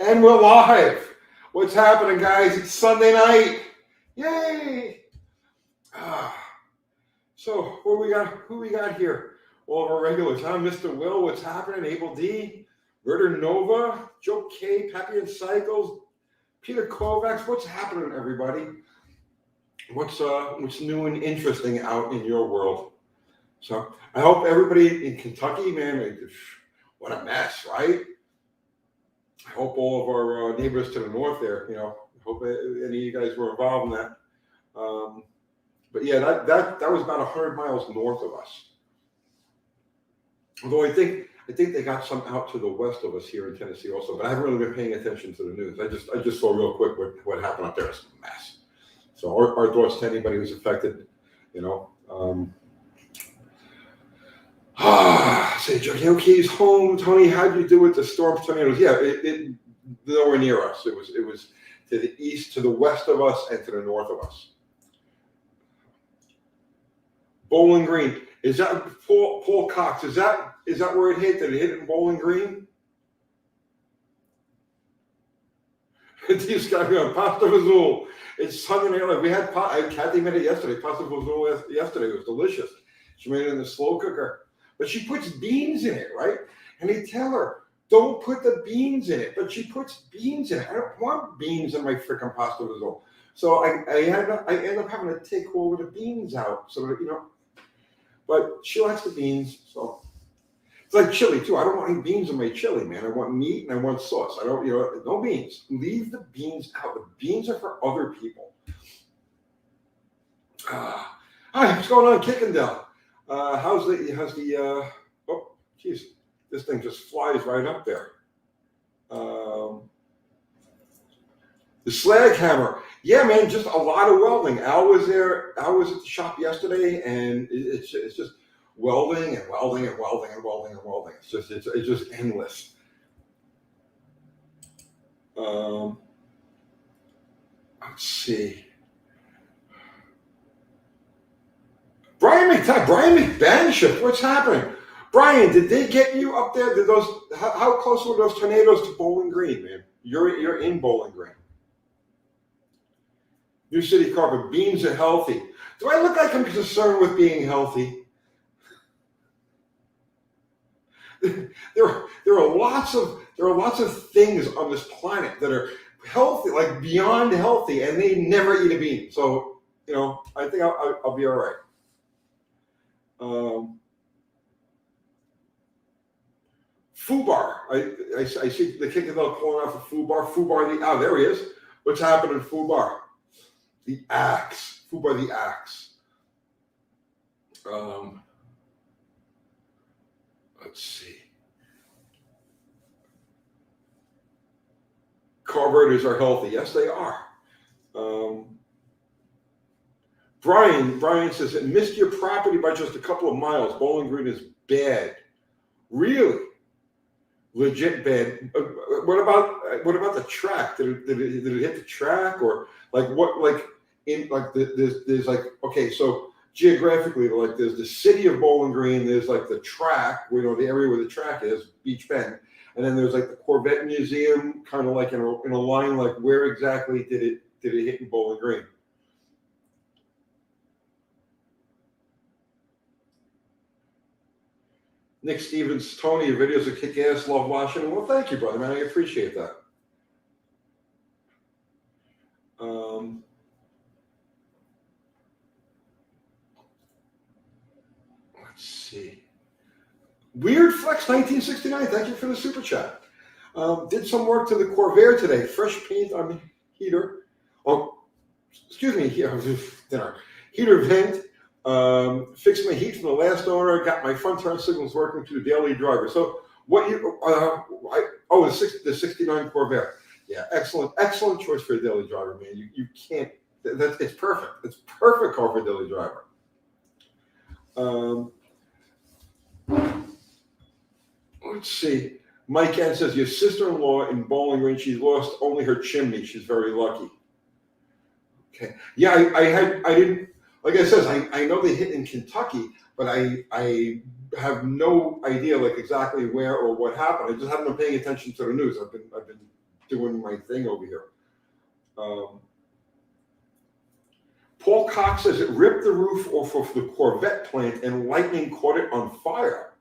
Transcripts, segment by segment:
And we're live. What's happening, guys? It's Sunday night. Yay! So who we got here? All of our regulars, huh? Mr. Will, what's happening? Abel D, Murder Nova, Joe K, Pappy and Cycles, Peter Kovacs. What's happening, everybody? What's new and interesting out in your world? So I hope everybody in Kentucky, man, what a mess, right? I hope all of our neighbors to the north there, I hope any of you guys were involved in that. But yeah, that was about 100 miles north of us. Although I think they got some out to the west of us here in Tennessee also, but I haven't really been paying attention to the news. I just saw real quick what happened up there. It's a mess. So our thoughts to anybody who's affected, Say, okay, he's home. Tony, how'd you do with the storm tornadoes? Yeah, it nowhere near us. It was to the east, to the west of us, and to the north of us. Bowling Green. Is that Paul Cox? Is that where it hit? Did it hit in Bowling Green? These guys are Pasta Vazul. It's Sunday night. We had Kathy made it yesterday. Pasta Vazul yesterday. It was delicious. She made it in the slow cooker. But she puts beans in it, right? And I tell her, don't put the beans in it. But she puts beans in it. I don't want beans in my freaking pasta vazol. So I end up having to take all the beans out. So that, but she likes the beans. So it's like chili too. I don't want any beans in my chili, man. I want meat and I want sauce. I don't, no beans. Leave the beans out. The beans are for other people. Hi, what's going on, Kickendale? How's the oh geez, this thing just flies right up there. The slag hammer, yeah, man, just a lot of welding. Al was there. Al was at the shop yesterday, and it's just welding and welding and welding and welding and welding. It's just endless. Let's see. Brian McBanshift, what's happening? Brian, did they get you up there? How close were those tornadoes to Bowling Green, man? You're in Bowling Green. New City Carpet, beans are healthy. Do I look like I'm concerned with being healthy? There are lots of things on this planet that are healthy, like beyond healthy, and they never eat a bean. So, I think I'll be all right. Fubar. I see the Kickendale calling out for Fubar. Fubar there he is. What's happening, Fubar? The axe. Fubar the axe. Let's see. Carburetors are healthy. Yes, they are. Brian says, it missed your property by just a couple of miles. Bowling Green is bad. Really? Legit bad. What about the track? Did it hit the track, or there's okay, so geographically, like there's the city of Bowling Green, there's like the track, the area where the track is, Beach Bend, and then there's like the Corvette Museum, kind of like in a line, like where exactly did it hit in Bowling Green? Nick Stevens, Tony, your videos are kick-ass, love watching them. Well, thank you, brother, man. I appreciate that. Let's see. Weird Flex 1969, thank you for the super chat. Did some work to the Corvair today. Fresh paint on the heater. Oh, excuse me, heater vent. Fixed my heat from the last owner. Got my front turn signals working through the daily driver. So the 69 Corvair. Yeah, excellent choice for a daily driver, man. You can't. It's perfect. It's perfect car for a daily driver. Let's see. Mike N says your sister-in-law in Bowling Green. She's lost only her chimney. She's very lucky. Okay. Yeah, I didn't. Like I said, I know they hit in Kentucky, but I have no idea like exactly where or what happened. I just haven't been paying attention to the news. I've been doing my thing over here. Paul Cox says it ripped the roof off of the Corvette plant and lightning caught it on fire.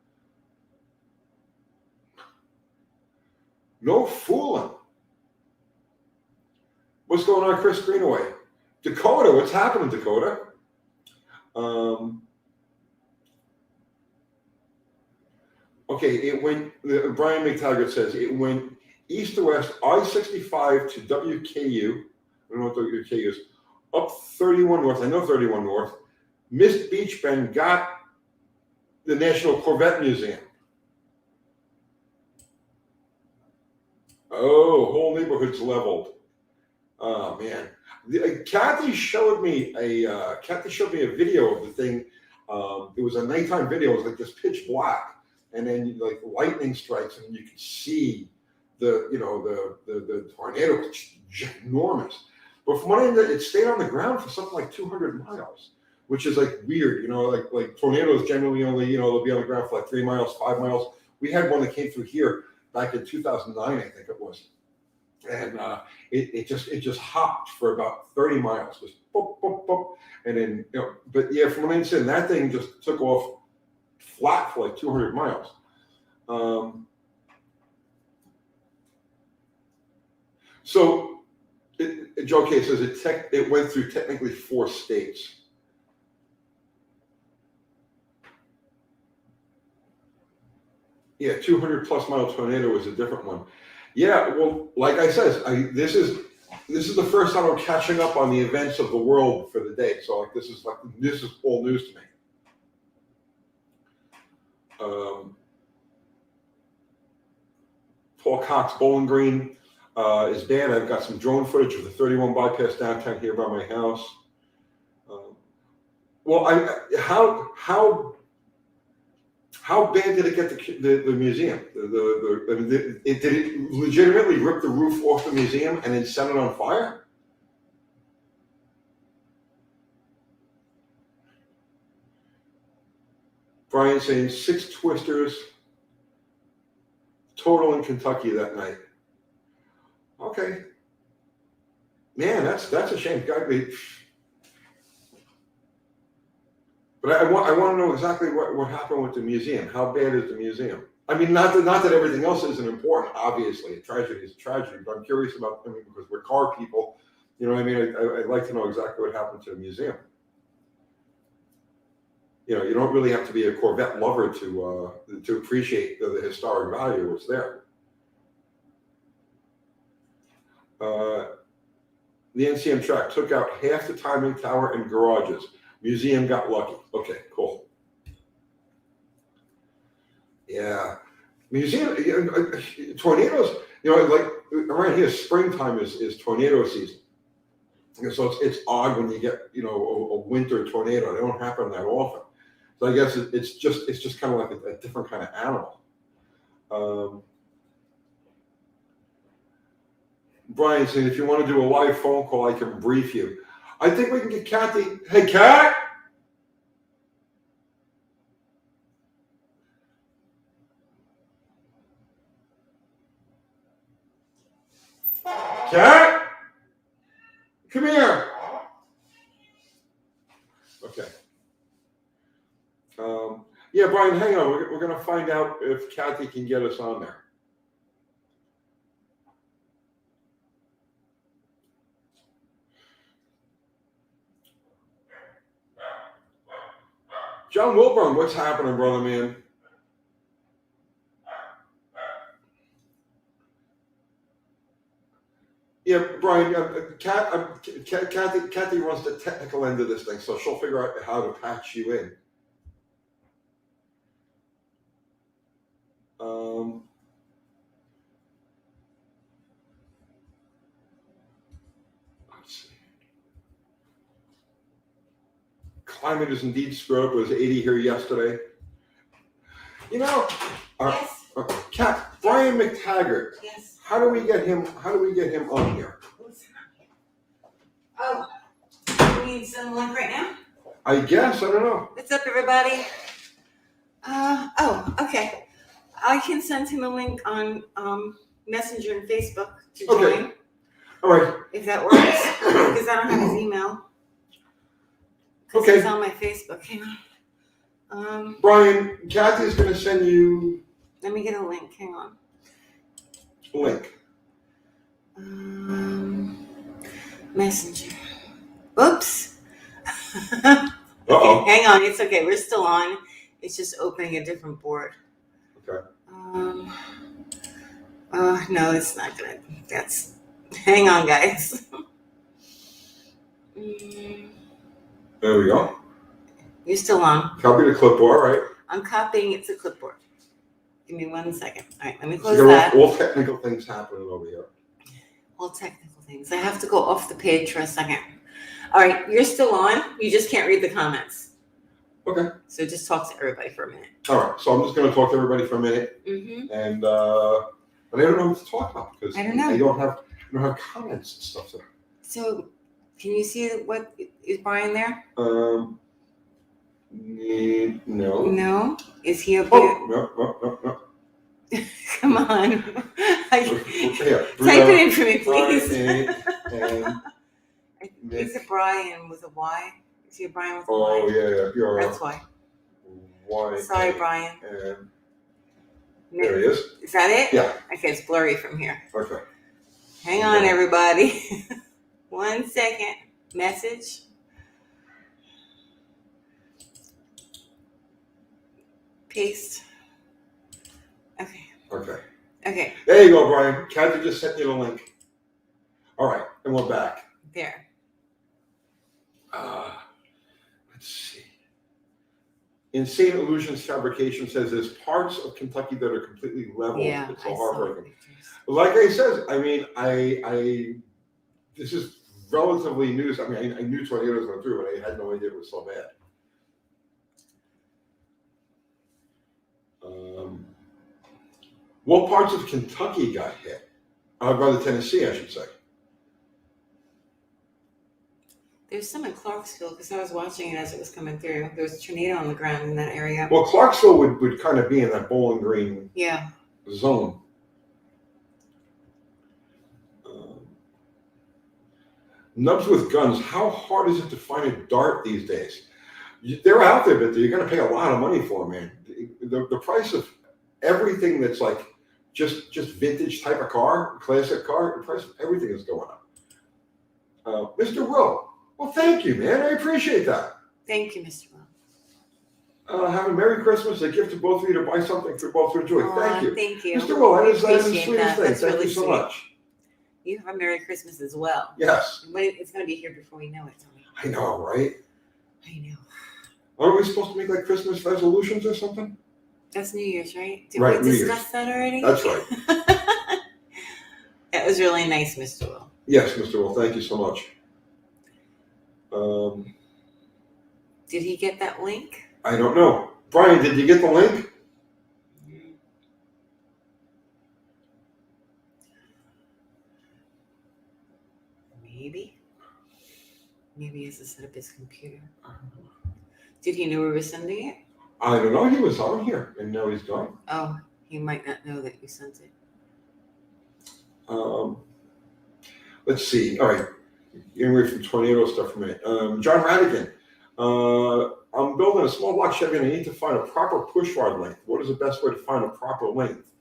No fooling. What's going on, Chris Greenaway? Dakota, what's happening, Dakota? Okay, it went, Brian McTaggart says, it went east to west, I-65 to WKU. I don't know what WKU is. Up 31 North, I know 31 North. Missed Beach Bend, got the National Corvette Museum. Oh, whole neighborhood's leveled. Oh man, Kathy showed me a video of the thing. It was a nighttime video. It was like this pitch black, and then like lightning strikes, and you could see the tornado, enormous. But from what I understand, it stayed on the ground for something like 200 miles, which is like weird. Like tornadoes generally only they'll be on the ground for like 3 miles, 5 miles. We had one that came through here back in 2009, I think it was. And it just hopped for about 30 miles, just boop, boop, boop. And then, but yeah, from what I understand, that thing just took off flat for like 200 miles. So Joe K says it went through technically 4 states. Yeah, 200 plus mile tornado is a different one. Yeah, well, like I said, this is the first time I'm catching up on the events of the world for the day. So this is all news to me. Paul Cox, Bowling Green is bad. I've got some drone footage of the 31 bypass downtown here by my house. How bad did it get the museum? Did it legitimately rip the roof off the museum and then set it on fire? Brian saying 6 twisters total in Kentucky that night. Okay, man, that's a shame. But I want to know exactly what happened with the museum. How bad is the museum? I mean, not that everything else isn't important. Obviously, a tragedy is a tragedy. But I'm curious about, because we're car people. You know what I mean? I'd like to know exactly what happened to the museum. You don't really have to be a Corvette lover to appreciate the historic value of what's there. The NCM track took out half the timing tower and garages. Museum got lucky. Okay, cool. Yeah, museum tornadoes. Like around here, springtime is tornado season. So it's odd when you get a winter tornado. They don't happen that often. So I guess it's just kind of like a different kind of animal. Brian saying, if you want to do a live phone call, I can brief you. I think we can get Kathy. Hey, Kat. Kat, come here. Okay. Yeah, Brian, hang on. We're going to find out if Kathy can get us on there. John Wilburn, what's happening, brother man? Yeah, Brian, Kathy runs the technical end of this thing, so she'll figure out how to patch you in. Let's see. Climate is indeed screwed up. It was 80 here yesterday. Yes. Brian McTaggart. Yes. How do we get him on here? Oh, you need some link right now? I guess, I don't know. What's up, everybody? Okay. I can send him a link on Messenger and Facebook to Okay. join, All right. if that works, because I don't have his email. Because Okay. he's on my Facebook. Hang on. Brian, Kathy's going to send you Let me get a link. Hang on. a link. Messenger. Oops. Uh-oh. Okay, hang on. It's okay. We're still on. It's just opening a different board. Okay. No, it's not gonna. That's. Hang on, guys. There we go. You're still on. Copy the clipboard, right? I'm copying it to clipboard. Give me 1 second. All right, let me So close there that. are all technical things happening over here. All technical things. I have to go off the page for a second. All right, you're still on. You just can't read the comments. Okay. So just talk to everybody for a minute. All right. So I'm just going to talk to everybody for a minute, Mm-hmm. and but I don't know what to talk about because I don't know. I don't have comments and stuff. So, can you see what is Brian there? No. No. Is he up Oh, here? no. Come on. Here, Type it in for me, please. And Is it Brian with a Y? Is he a Brian with a Y? oh yeah, you're That's why. Y. Sorry, Brian. And there he is. Is that it? Yeah. Okay, it's blurry from here. Okay. Hang on, everybody. 1 second. Message. Paste. Okay. Okay. There you go, Brian. Kathy just sent you the link. All right, and we're back. There. Let's see. Insane Illusions Fabrication says there's parts of Kentucky that are completely level. Yeah, It's I so saw heartbreaking. pictures. Like I said, I mean, I this is relatively news. I mean, I knew tornadoes went through, but I had no idea it was so bad. What parts of Kentucky got hit? Rather Tennessee, I should say. There's some in Clarksville because I was watching it as it was coming through. There was a tornado on the ground in that area. Well, Clarksville would kind of be in that Bowling Green zone. Nubs with guns. How hard is it to find a dart these days? They're out there, but you're going to pay a lot of money for them, man. The price of everything that's like just vintage type of car, classic car, the price of everything is going up. Mr. Will, well, thank you, man. I appreciate that. Thank you, Mr. Will. Have a Merry Christmas. A gift to both of you to buy something for both to enjoy. Thank you. Thank you. Mr. Will, that is the Appreciate sweetest that. thing. That's Thank really you so sweet. much. You have a Merry Christmas as well. Yes. But it's going to be here before we know it, Tony. I know, right? I know. Aren't we supposed to make like Christmas resolutions or something? That's New Year's, right? Did Right, we New discuss that already? That's right. That was really nice, Mr. Will. Yes, Mr. Will. Thank you so much. Did he get that link? I don't know. Brian, did you get the link? Maybe he has to set up his computer. Did he know we were sending it? I don't know. He was on here, and now he's gone. Oh, he might not know that you sent it. Let's see. All right. Getting away from tornado stuff for a minute. John Radigan. I'm building a small block Chevy and I need to find a proper push rod length. What is the best way to find a proper length?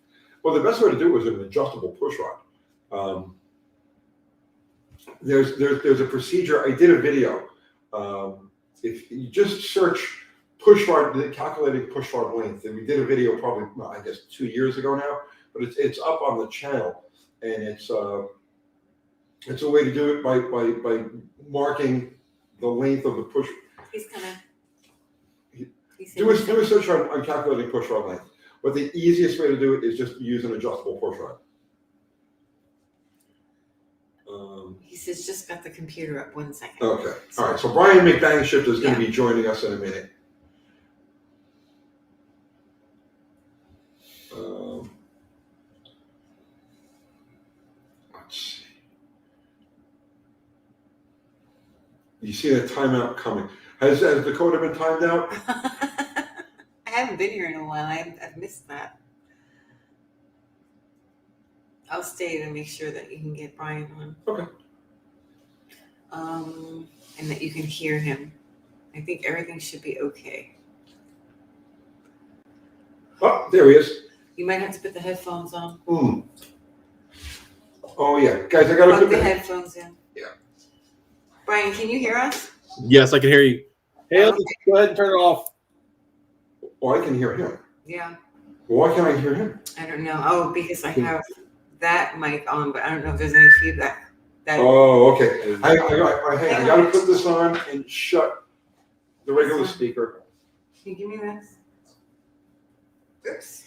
Well, the best way to do it is an adjustable push rod. There's a procedure. I did a video. If you just search push rod, calculating push rod length, and we did a video probably, well, I guess 2 years ago now, but it's up on the channel, and it's a way to do it by marking the length of the push. He's kind of. Do a search on calculating push rod length. But the easiest way to do it is just use an adjustable push rod. He says just got the computer up 1 second. Okay. All right. So Brian McBangship is going to be joining us in a minute. Let's see. You see that timeout coming. Has Dakota been timed out? I haven't been here in a while. I've missed that. I'll stay to make sure that you can get Brian on. Okay. And that you can hear him. I think everything should be okay. Oh, there he is. You might have to put the headphones on. Oh yeah, guys, I gotta Plug put the headphones in. Yeah. Brian, can you hear us? Yes, I can hear you. Hey, Okay. go ahead and turn it off. Oh, I can hear him. Yeah. Why can't I hear him? I don't know. Oh, because I have that mic on, but I don't know if there's any feedback. Oh, okay. I gotta put this on and shut the regular speaker. Can you give me this? Oops.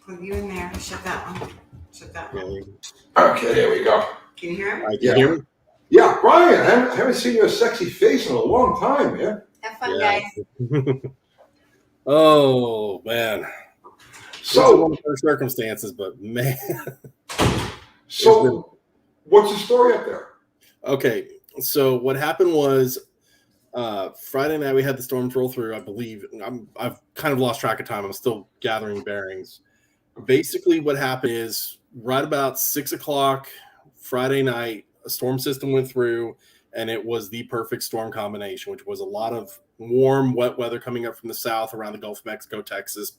Plug you in there. Shut that one. Shut that one. Okay, there we go. Can you hear him? Can you hear me? Yeah, Brian, I haven't seen your sexy face in a long time, man. Have fun, guys. Oh man. So, under circumstances, but man. So, what's the story up there? Okay, so what happened was Friday night we had the storms roll through. I believe I've kind of lost track of time. I'm still gathering bearings. Basically, what happened is right about 6 o'clock Friday night, a storm system went through, and it was the perfect storm combination, which was a lot of warm, wet weather coming up from the south around the Gulf of Mexico, Texas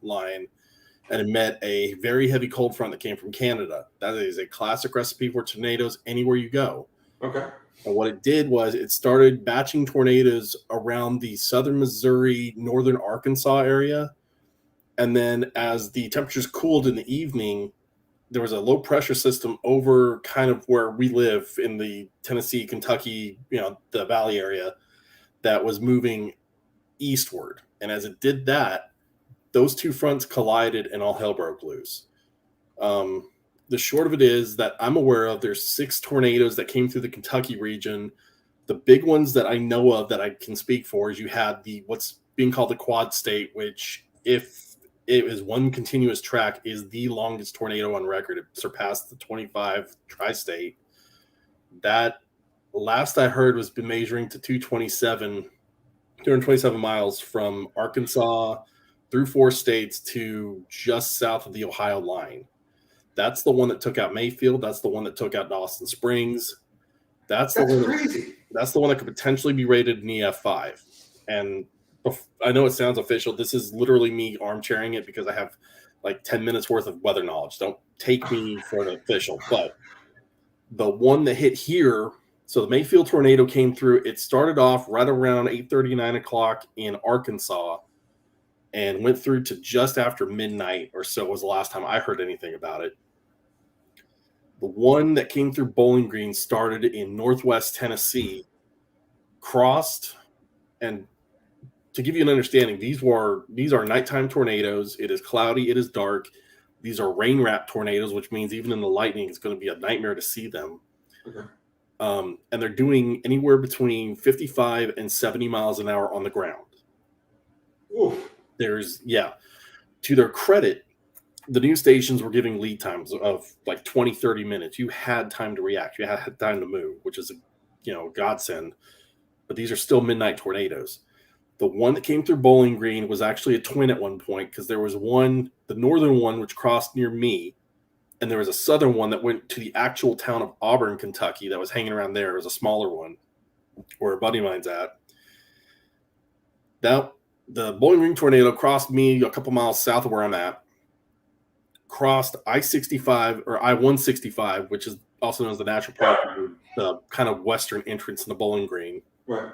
line. And it met a very heavy cold front that came from Canada. That is a classic recipe for tornadoes anywhere you go. Okay. And what it did was it started batching tornadoes around the southern Missouri, northern Arkansas area. And then as the temperatures cooled in the evening, there was a low pressure system over kind of where we live in the Tennessee, Kentucky, the valley area that was moving eastward. And as it did that, those two fronts collided and all hell broke loose. The short of it is that I'm aware of, there's 6 tornadoes that came through the Kentucky region. The big ones that I know of that I can speak for is you had what's being called the quad state, which if it is one continuous track is the longest tornado on record. It surpassed the 25 tri-state. That last I heard was been measuring to 227 miles from Arkansas through 4 states to just south of the Ohio line. That's the one that took out Mayfield. That's the one that took out Dawson Springs. That's crazy. That's the one that could potentially be rated an EF5. And I know it sounds official. This is literally me armchairing it because I have like 10 minutes worth of weather knowledge. Don't take me for an official. But the one that hit here, so the Mayfield tornado came through. It started off right around 8:30, 9 o'clock in Arkansas and went through to just after midnight or so was the last time I heard anything about it. The one that came through Bowling Green started in northwest Tennessee, crossed, and to give you an understanding, these are nighttime tornadoes. It is cloudy. It is dark. These are rain-wrapped tornadoes, which means even in the lightning, it's going to be a nightmare to see them. Okay. And they're doing anywhere between 55 and 70 miles an hour on the ground. Oof. To their credit, the news stations were giving lead times of like 20, 30 minutes. You had time to react. You had time to move, which is a godsend. But these are still midnight tornadoes. The one that came through Bowling Green was actually a twin at one point because there was one, the northern one, which crossed near me, and there was a southern one that went to the actual town of Auburn, Kentucky, that was hanging around there. It was a smaller one where a buddy of mine's at. The Bowling Green tornado crossed me a couple miles south of where I'm at, crossed I-65 or I-165, which is also known as the National Park, the kind of western entrance in the Bowling Green. Right.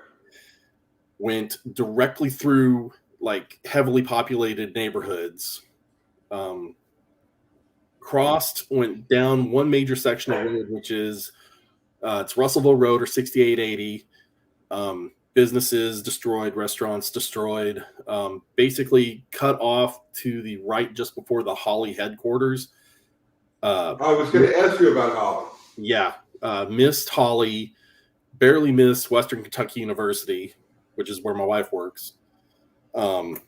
Went directly through like heavily populated neighborhoods, crossed, went down one major section of road, which is it's Russellville Road or 6880. Businesses destroyed, restaurants destroyed, basically cut off to the right just before the Holly headquarters. I was going to ask you about Holly. Yeah, missed Holly, barely missed Western Kentucky University, which is where my wife works. And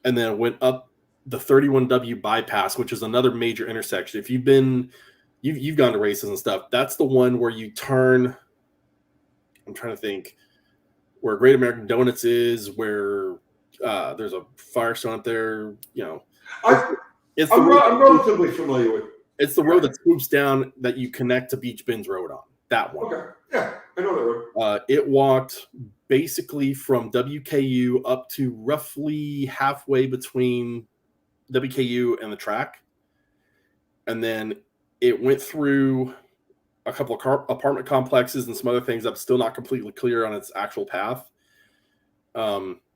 then went up the 31W bypass, which is another major intersection. If you've gone to races and stuff, that's the one where you turn, I'm trying to think, where Great American Donuts is, where there's a Firestone up there, It's the I'm, road, I'm relatively familiar with. it's the road that swoops down that you connect to Beach Bends Road on. That one. Okay, yeah, I know that road. It walked basically from WKU up to roughly halfway between WKU and the track. And then it went through a couple of apartment complexes and some other things. I'm still not completely clear on its actual path.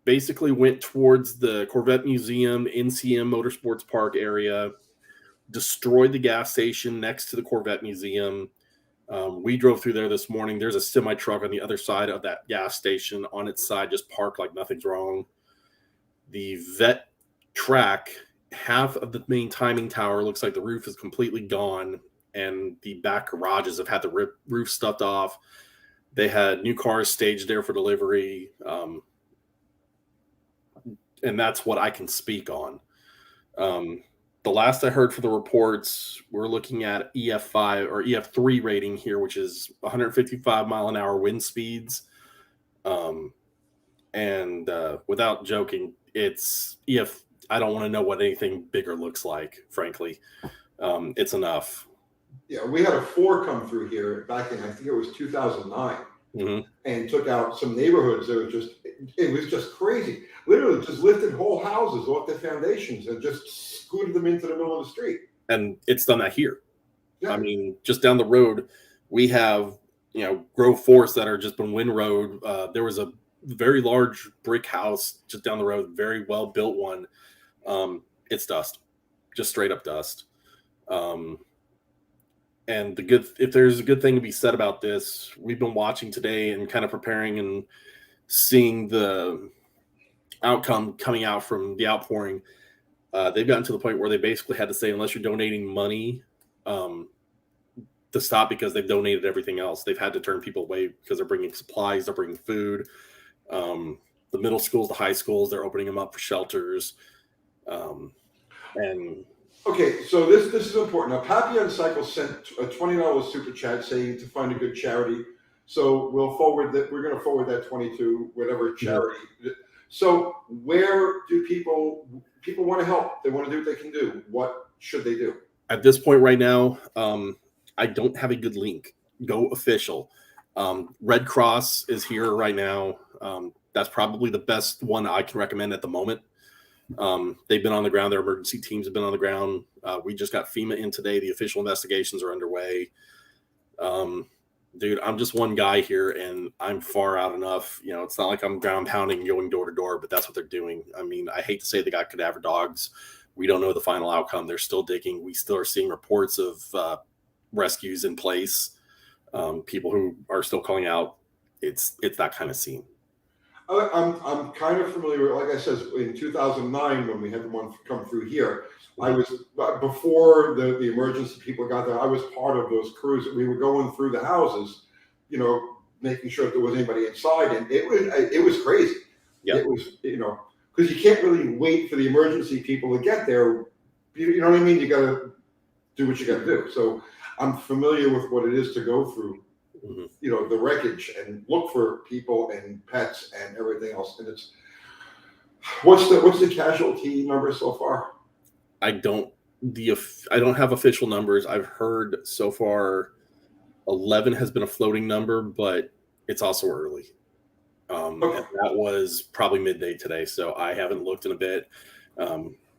Basically went towards the Corvette Museum, NCM Motorsports Park area, destroyed the gas station next to the Corvette Museum. We drove through there this morning. There's a semi truck on the other side of that gas station on its side, just parked like nothing's wrong. The vet track, half of the main timing tower looks like the roof is completely gone, and the back garages have had the roof stuffed off. They had new cars staged there for delivery. And that's what I can speak on. The last I heard for the reports, we're looking at EF5 or EF3 rating here, which is 155 mile an hour wind speeds. And without joking, it's EF. I don't want to know what anything bigger looks like, frankly. It's enough. Yeah, we had a 4 come through here back in, I think it was 2009, and took out some neighborhoods. It was just crazy. Literally just lifted whole houses off their foundations and just scooted them into the middle of the street. And it's done that here. Yeah. I mean, just down the road, we have, Grove Forest that are just been Wind Road. There was a very large brick house just down the road, very well built one. It's dust, just straight up dust. And if there's a good thing to be said about this, we've been watching today and kind of preparing and seeing the outcome coming out from the outpouring. They've gotten to the point where they basically had to say, unless you're donating money, to stop, because they've donated everything else. They've had to turn people away because they're bringing supplies, they're bringing food. The middle schools, the high schools, they're opening them up for shelters. And okay, so this is important. Now, Pappy on Cycle sent a $20 super chat saying to find a good charity. So we'll forward that. We're going to forward that 20 to whatever charity. Yeah. So where do people want to help? They want to do what they can do. What should they do? At this point right now, I don't have a good link. Go official. Red Cross is here right now. That's probably the best one I can recommend at the moment. They've been on the ground. Their emergency teams have been on the ground. We just got FEMA in today. The official investigations are underway. Dude, I'm just one guy here, and I'm far out enough. It's not like I'm ground pounding, going door to door, but that's what they're doing. I mean, I hate to say they got cadaver dogs. We don't know the final outcome. They're still digging. We still are seeing reports of rescues in place. People who are still calling out. It's that kind of scene. I'm kind of familiar with, like I said, in 2009 when we had the one come through here. I was, before the emergency people got there, I was part of those crews. We were going through the houses, making sure that there was anybody inside, and it was crazy. Yeah. It was, because you can't really wait for the emergency people to get there. You know what I mean? You got to do what you got to do. So I'm familiar with what it is to go through, the wreckage and look for people and pets and everything else. And it's what's the casualty number so far? I don't have official numbers. I've heard so far 11 has been a floating number, but it's also early. Okay. And that was probably midday today, so I haven't looked in a bit.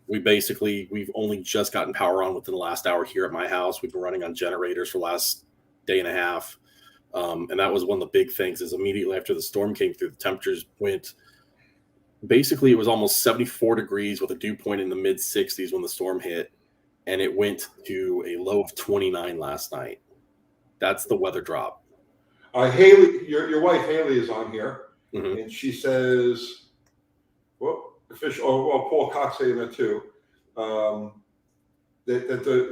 We've only just gotten power on within the last hour here at my house. We've been running on generators for the last day and a half. And that was one of the big things, is immediately after the storm came through, the temperatures went, basically it was almost 74 degrees with a dew point in the mid 60s when the storm hit. And it went to a low of 29 last night. That's the weather drop. Haley, your wife Haley is on here, and she says, Paul Cox saying that too.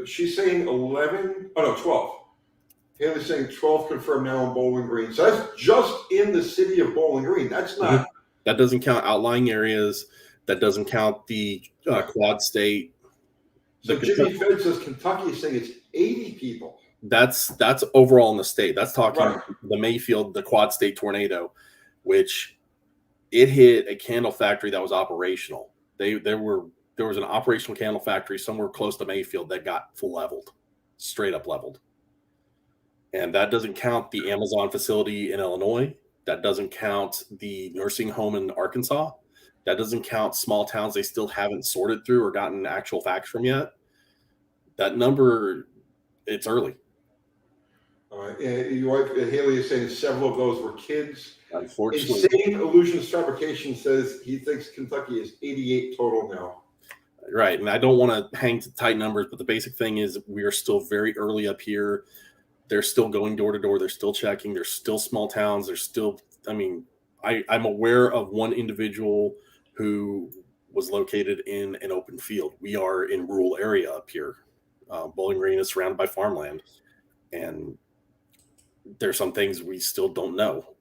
She's saying 12. Haley's saying 12 confirmed now in Bowling Green. So that's just in the city of Bowling Green. That's not. That doesn't count outlying areas. That doesn't count the Quad State. So Jimmy Fed says Kentucky is saying it's 80 people. That's overall in the state. That's talking the Mayfield, the Quad State tornado, which it hit a candle factory that was operational. They were there was an operational candle factory somewhere close to Mayfield that got full leveled, straight up leveled. And that doesn't count the Amazon facility in Illinois. That doesn't count the nursing home in Arkansas. That doesn't count small towns they still haven't sorted through or gotten actual facts from yet. That number, it's early. Your wife Haley is saying several of those were kids. Unfortunately, Insane Illusions Fabrication says he thinks Kentucky is 88 total now. right. And I don't want to hang to tight numbers, but the basic thing is we are still very early up here. They're still going door to door. They're still checking. There's still small towns. There's still, I mean, I'm aware of one individual who was located in an open field. We are in rural area up here. Bowling Green is surrounded by farmland. And there's some things we still don't know.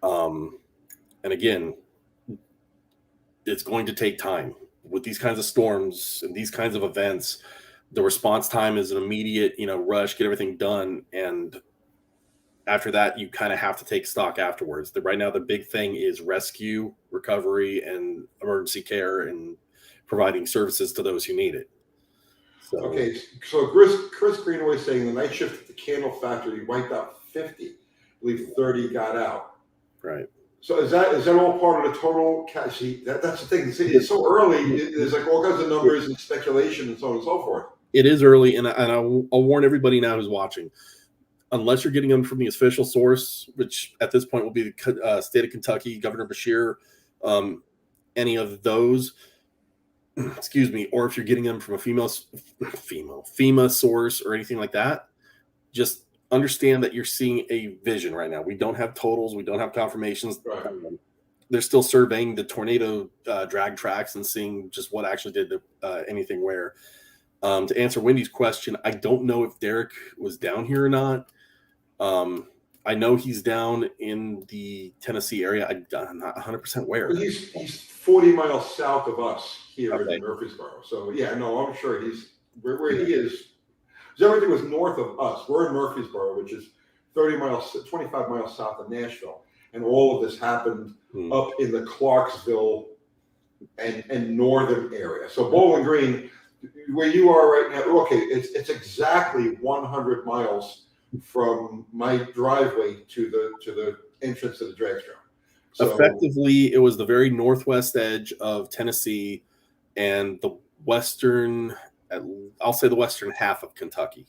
And again, it's going to take time with these kinds of storms and these kinds of events. The response time is an immediate, rush, get everything done. And after that, you kind of have to take stock afterwards. Right now, the big thing is rescue, recovery, and emergency care and providing services to those who need it. So, okay, so Chris Greenaway is saying the night shift at the candle factory wiped out 50. I believe 30 got out. Right. So is that all part of the total cash? That's the thing. It's so early. There's like all kinds of numbers and speculation and so on and so forth. It is early, and I'll warn everybody now who's watching. Unless you're getting them from the official source, which at this point will be the state of Kentucky, Governor Beshear, any of those, excuse me, or if you're getting them from a FEMA source or anything like that, just understand that you're seeing a vision right now. We don't have totals. We don't have confirmations. Right. They're still surveying the tornado drag tracks and seeing just what actually did anything where. To answer Wendy's question, I don't know if Derek was down here or not. I know he's down in the Tennessee area. I'm not 100% where. Well, he's 40 miles south of us here Okay. in Murfreesboro. So yeah, no, I'm sure he's where he is. Because everything was north of us. We're in Murfreesboro, which is 25 miles south of Nashville, and all of this happened up in the Clarksville and northern area. So Bowling Green, where you are right now, okay, it's exactly 100 miles from my driveway to the entrance to the drag strip. So, effectively, it was the very northwest edge of Tennessee and the western, I'll say the western half of Kentucky,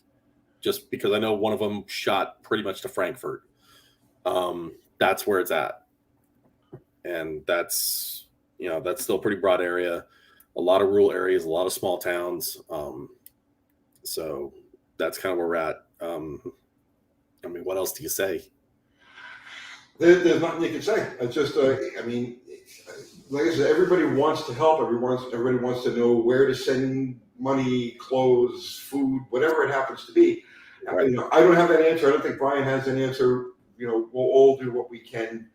just because I know one of them shot pretty much to Frankfort. That's where it's at. And that's still a pretty broad area. A lot of rural areas, a lot of small towns. So that's kind of where we're at. What else do you say? There's nothing you can say. It's just, like I said, everybody wants to help. Everybody wants to know where to send money, clothes, food, whatever it happens to be. Right. I don't have that answer. I don't think Brian has an answer. We'll all do what we can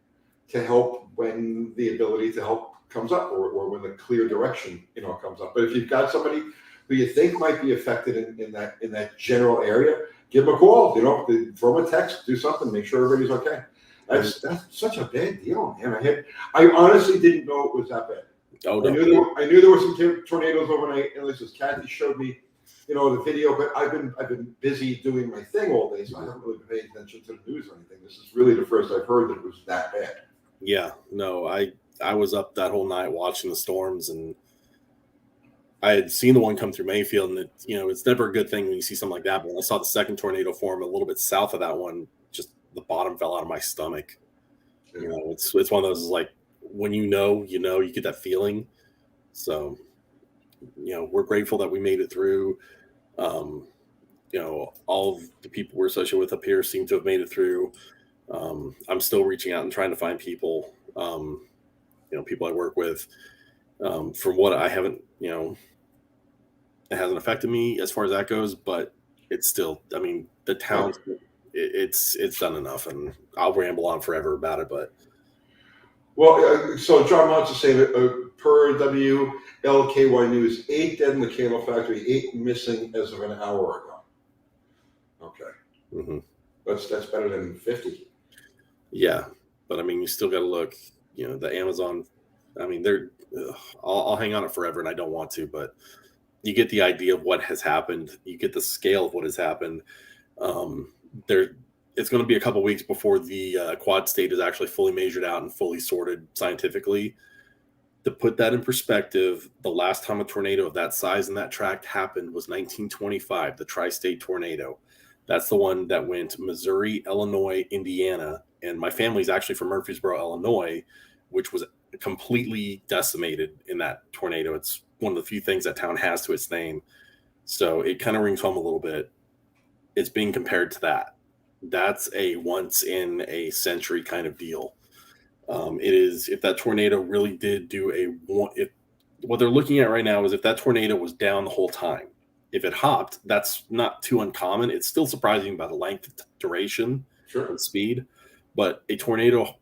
to help when the ability to help comes up, or when the clear direction comes up. But if you've got somebody who you think might be affected in that general area, give them a call. Throw them a text, do something, make sure everybody's okay. That's such a bad deal, man. I honestly didn't know it was that bad. Oh, no. I knew there were some tornadoes overnight, and this is Kathy showed me, the video. But I've been busy doing my thing all day, so I haven't really been paying attention to the news or anything. This is really the first I've heard that it was that bad. Yeah, no, I was up that whole night watching the storms, and I had seen the one come through Mayfield, and it's never a good thing when you see something like that. But when I saw the second tornado form a little bit south of that one, just the bottom fell out of my stomach. Yeah. It's one of those, like, when you get that feeling. So, we're grateful that we made it through. All of the people we're associated with up here seem to have made it through. I'm still reaching out and trying to find people, people I work with. From what I haven't, it hasn't affected me as far as that goes, but it's still, the town, it's done enough, and I'll ramble on forever about it, but. Well, so John Montz is saying that per WLKY News, 8 dead in the candle factory, 8 missing as of an hour ago. Okay. Mm-hmm. That's better than 50. Yeah, but you still got to look, the Amazon I mean, I'll hang on it forever, and I don't want to, but you get the idea of what has happened. You get the scale of what has happened. Um, there, it's going to be a couple weeks before the quad state is actually fully measured out and fully sorted scientifically. To put that in perspective, the last time a tornado of that size and that tract happened was 1925, the tri-state tornado. That's the one that went Missouri, Illinois, Indiana, and my family's actually from Murfreesboro, Illinois, which was completely decimated in that tornado. It's one of the few things that town has to its name. So it kind of rings home a little bit. It's being compared to that. That's a once in a century kind of deal. It is, if that tornado really did what they're looking at right now is if that tornado was down the whole time. If it hopped, that's not too uncommon. It's still surprising by the length, duration, and speed. But a tornado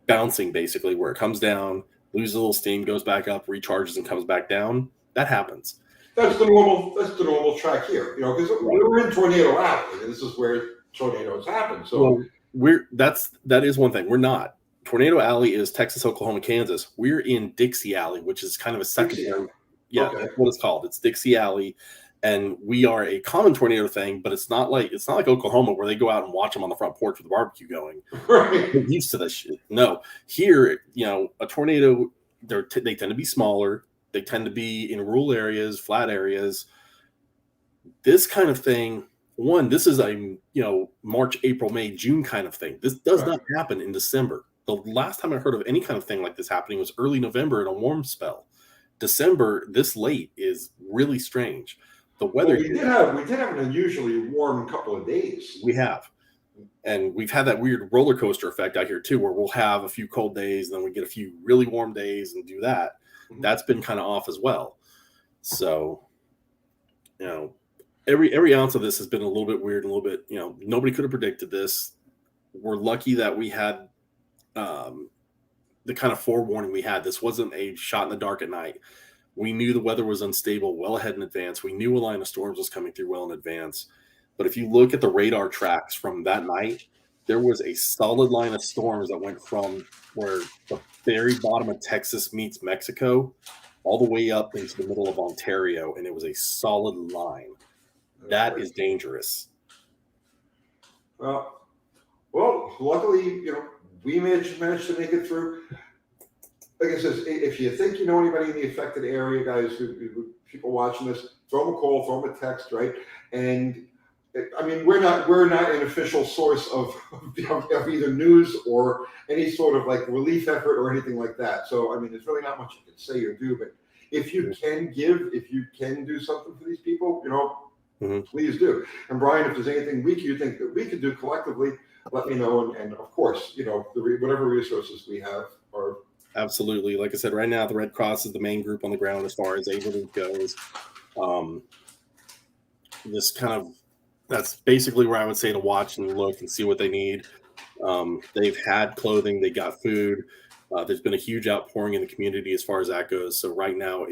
bouncing, basically, where it comes down, loses a little steam, goes back up, recharges, and comes back down, that happens. That's the normal track here, because we're in Tornado Alley, and this is where tornadoes happen. So that is one thing. We're not. Tornado Alley is Texas, Oklahoma, Kansas. We're in Dixie Alley, which is kind of a secondary. Yeah, okay. That's what it's called. It's Dixie Alley, and we are a common tornado thing, but it's not like Oklahoma where they go out and watch them on the front porch with the barbecue going. Right. We're used to this shit. No, here, a tornado, they tend to be smaller. They tend to be in rural areas, flat areas. This kind of thing. This is a March, April, May, June kind of thing. This does not happen in December. The last time I heard of any kind of thing like this happening was early November in a warm spell. December this late is really strange. The weather. We did have an unusually warm couple of days. We have, and we've had that weird roller coaster effect out here too, where we'll have a few cold days, and then we get a few really warm days, and do that. Mm-hmm. That's been kind of off as well. So, every ounce of this has been a little bit weird, a little bit. Nobody could have predicted this. We're lucky that we had. The kind of forewarning we had. This wasn't a shot in the dark at night. We knew the weather was unstable well ahead in advance. We knew a line of storms was coming through well in advance. But if you look at the radar tracks from that night, there was a solid line of storms that went from where the very bottom of Texas meets Mexico all the way up into the middle of Ontario, and it was a solid line. That is dangerous. Well, luckily, we managed to make it through. Like I said, if you think you know anybody in the affected area, guys, who people watching this, throw them a call, throw them a text, right? And I mean, we're not an official source of either news or any sort of like relief effort or anything like that. So I mean, there's really not much you can say or do. But if you can do something for these people, mm-hmm. Please do. And Brian, if there's anything you think that we could do collectively, let me know, and of course, whatever resources we have are absolutely. Like I said, right now the Red Cross is the main group on the ground as far as aid relief goes. That's basically where I would say to watch and look and see what they need. They've had clothing, they got food. There's been a huge outpouring in the community as far as that goes. So right now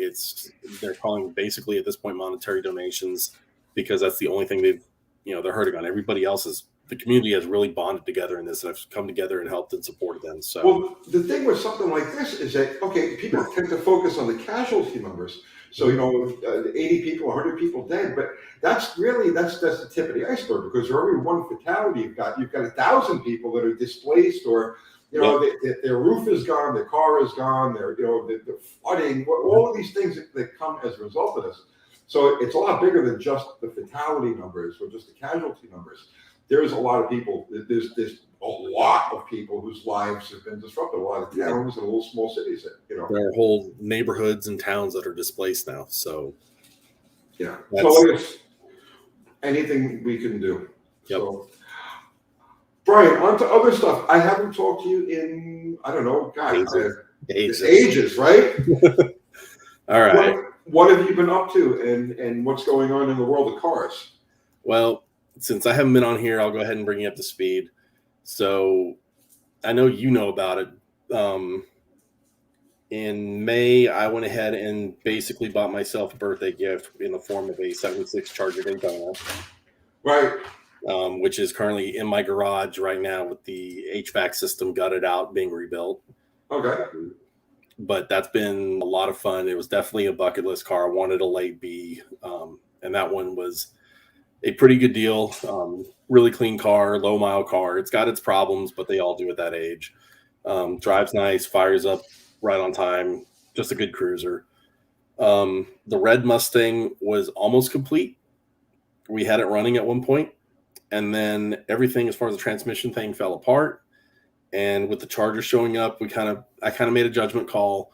they're calling basically at this point monetary donations because that's the only thing they're hurting on. Everybody else the community has really bonded together in this and have come together and helped and supported them. So, well, the thing with something like this is that, people tend to focus on the casualty numbers. So, 80 people, 100 people dead, but that's the tip of the iceberg, because for every one fatality you've got 1,000 people that are displaced, or, their roof is gone, their car is gone, they're flooding, all of these things that come as a result of this. So it's a lot bigger than just the fatality numbers or just the casualty numbers. There's a lot of people. There's a lot of people whose lives have been disrupted. A lot of towns and little small cities. There are whole neighborhoods and towns that are displaced now. So yeah. So I guess anything we can do. Yep. So, Brian, on to other stuff. I haven't talked to you in, I don't know, ages, right? All right. What have you been up to, and what's going on in the world of cars? Well, since I haven't been on here, I'll go ahead and bring you up to speed. So I know you know about it. In May, I went ahead and basically bought myself a birthday gift in the form of a 76 Charger Daytona. Right. Which is currently in my garage right now with the HVAC system gutted out, being rebuilt. Okay. but that's been a lot of fun. It was definitely a bucket list car. I wanted a late B, and that one was a pretty good deal. Really clean car, low mile car. It's got its problems, but they all do at that age. Drives nice, fires up right on time. Just a good cruiser. The red Mustang was almost complete. We had it running at one point, and then everything as far as the transmission thing fell apart. And with the Charger showing up, I kind of made a judgment call.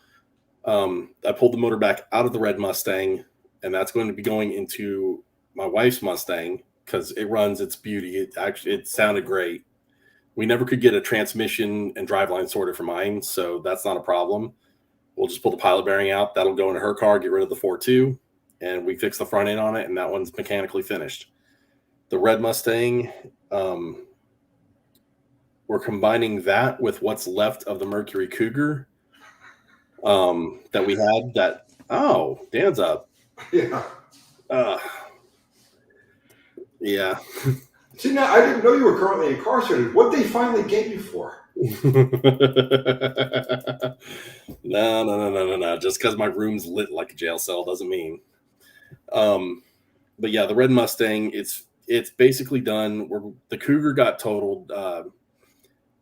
I pulled the motor back out of the red Mustang, and that's going to be going into my wife's Mustang because it runs its beauty. It sounded great. We never could get a transmission and driveline sorted for mine, so that's not a problem. We'll just pull the pilot bearing out. That'll go into her car, get rid of the 4.2, and we fix the front end on it, and that one's mechanically finished. The red Mustang, we're combining that with what's left of the Mercury Cougar that we had. Dan's up. Yeah. Yeah. See, now I didn't know you were currently incarcerated. What'd they finally get you for? No. Just because my room's lit like a jail cell doesn't mean. But yeah, the red Mustang, it's basically done. The Cougar got totaled.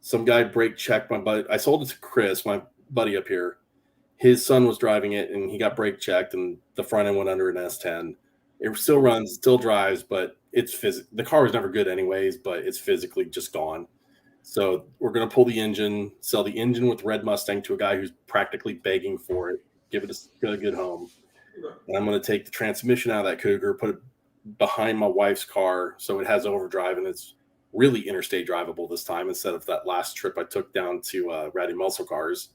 Some guy brake checked my buddy. I sold it to Chris, my buddy up here. His son was driving it, and he got brake checked, and the front end went under an S10. It still runs, still drives, but the car was never good anyways, but it's physically just gone. So we're going to pull the engine, sell the engine with red Mustang to a guy who's practically begging for it, give it a good home. And I'm going to take the transmission out of that Cougar, put it behind my wife's car so it has overdrive, and it's really interstate drivable this time instead of that last trip I took down to Ratty Muscle Cars.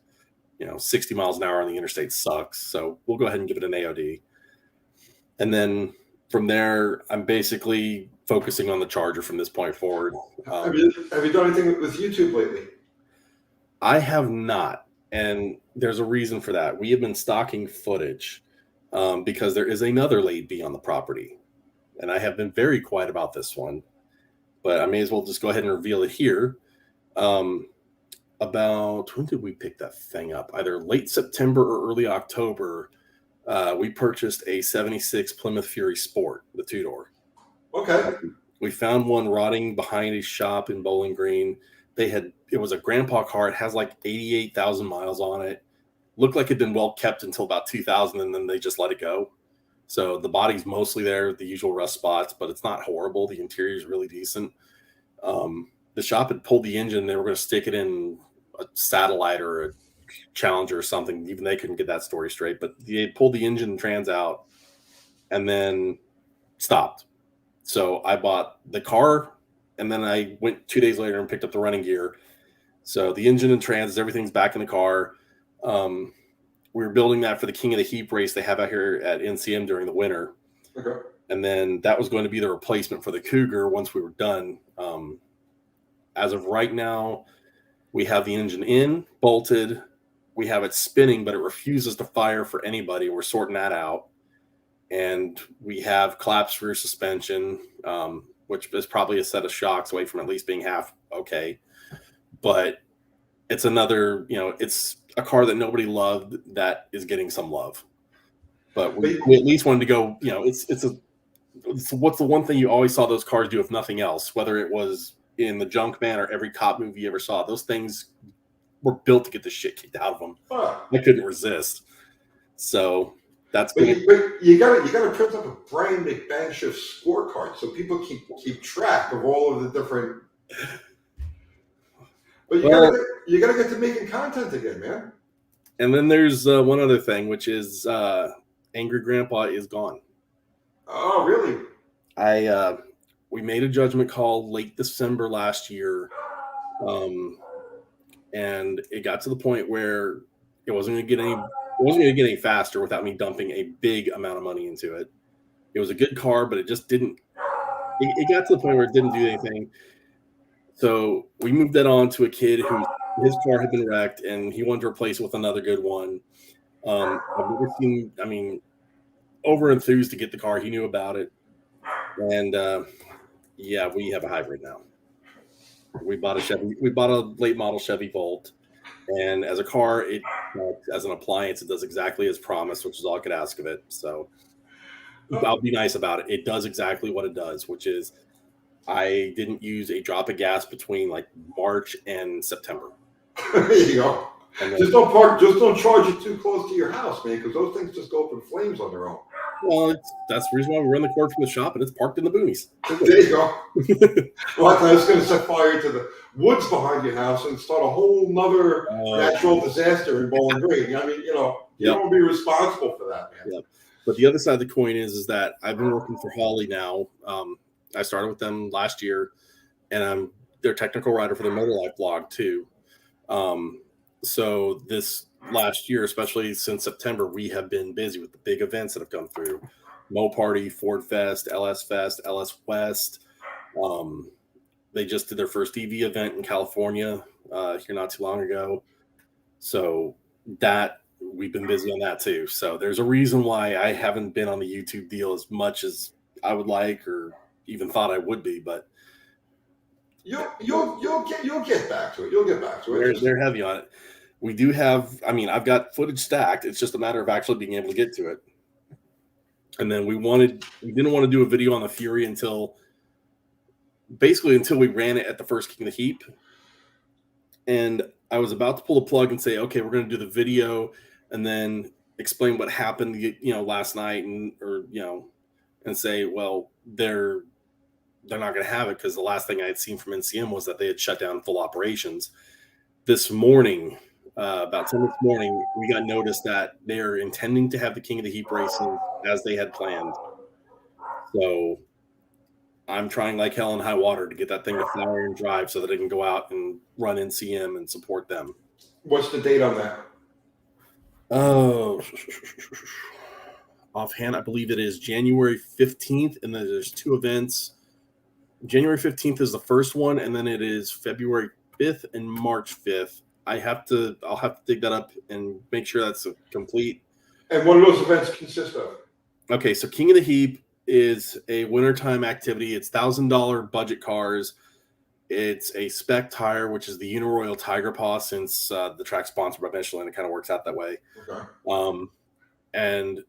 60 miles an hour on the interstate sucks. So we'll go ahead and give it an AOD. And then from there, I'm basically focusing on the Charger from this point forward. Have you done anything with YouTube lately? I have not. And there's a reason for that. We have been stocking footage because there is another late B on the property. And I have been very quiet about this one. But I may as well just go ahead and reveal it here. About when did we pick that thing up? Either late September or early October. We purchased a 76 Plymouth Fury Sport, the two-door. Okay. We found one rotting behind a shop in Bowling Green. It was a grandpa car. It has like 88,000 miles on it. Looked like it'd been well kept until about 2000, and then they just let it go. So the body's mostly there, the usual rust spots, but it's not horrible. The interior is really decent. The shop had pulled the engine. They were going to stick it in a Satellite or a Challenger or something. Even they couldn't get that story straight. But they pulled the engine and trans out and then stopped. So I bought the car, and then I went 2 days later and picked up the running gear. So the engine and trans, everything's back in the car. We were building that for the King of the Heap race they have out here at NCM during the winter. Okay. And then that was going to be the replacement for the Cougar once we were done. As of right now, we have the engine in, bolted. We have it spinning, but it refuses to fire for anybody. We're sorting that out. And we have collapsed rear suspension, which is probably a set of shocks away from at least being half okay. But it's another, it's a car that nobody loved that is getting some love. But we at least wanted to go, it's what's the one thing you always saw those cars do if nothing else, whether it was in the Junk Man or every cop movie you ever saw. Those things were built to get the shit kicked out of them. I couldn't resist. So that's good. But you gotta print up a Brian McBagshift scorecard so people keep track of all of the different. But you gotta get to making content again, man. And then there's one other thing, which is Angry Grandpa is gone. Oh, really? We made a judgment call late December last year, and it got to the point where it wasn't going to get any faster without me dumping a big amount of money into it. It was a good car, but it just didn't. It got to the point where it didn't do anything. So we moved that on to a kid his car had been wrecked, and he wanted to replace it with another good one. I've never seen. Over enthused to get the car. He knew about it, and we have a hybrid now. We bought a late model Chevy Volt. And as a car, as an appliance, it does exactly as promised, which is all I could ask of it. So I'll be nice about it. It does exactly what it does, which is I didn't use a drop of gas between like March and September. There you go. And then, Just don't charge it too close to your house, man, because those things just go up in flames on their own. well, that's the reason why we run the cord from the shop, and it's parked in the boonies. There you go. Well, I was going to set fire to the woods behind your house and start a whole nother natural disaster in Bowling Green. I mean, you don't want to be responsible for that, man. Yep. But the other side of the coin is that I've been working for Holley now. I started with them last year, and I'm their technical writer for their Motor Life blog too. So this last year, especially since September, we have been busy with the big events that have come through. Mo Party, Ford Fest, LS West. They just did their first EV event in California here not too long ago. So that we've been busy on that too. So there's a reason why I haven't been on the YouTube deal as much as I would like or even thought I would be, but You'll get back to it. You'll get back to it. They're heavy on it. We do have, I've got footage stacked. It's just a matter of actually being able to get to it. And then we didn't want to do a video on the Fury until we ran it at the first King of the Heap. And I was about to pull the plug and say, okay, we're going to do the video and then explain what happened, last night and say, well, they're not going to have it because the last thing I had seen from NCM was that they had shut down full operations. This morning, about 10 this morning, we got notice that they're intending to have the King of the Heap racing as they had planned. So I'm trying like hell in high water to get that thing to fire and drive so that it can go out and run NCM and support them. What's the date on that? Oh, offhand, I believe it is January 15th, and then there's two events. January 15th is the first one, and then it is February 5th and March 5th. I'll have to dig that up and make sure that's complete. And what do those events consist of? Okay, so King of the Heap is a wintertime activity. It's $1,000 budget cars. It's a spec tire, which is the Uniroyal Tiger Paw, since the track's sponsored by Michelin. It kind of works out that way. Okay. And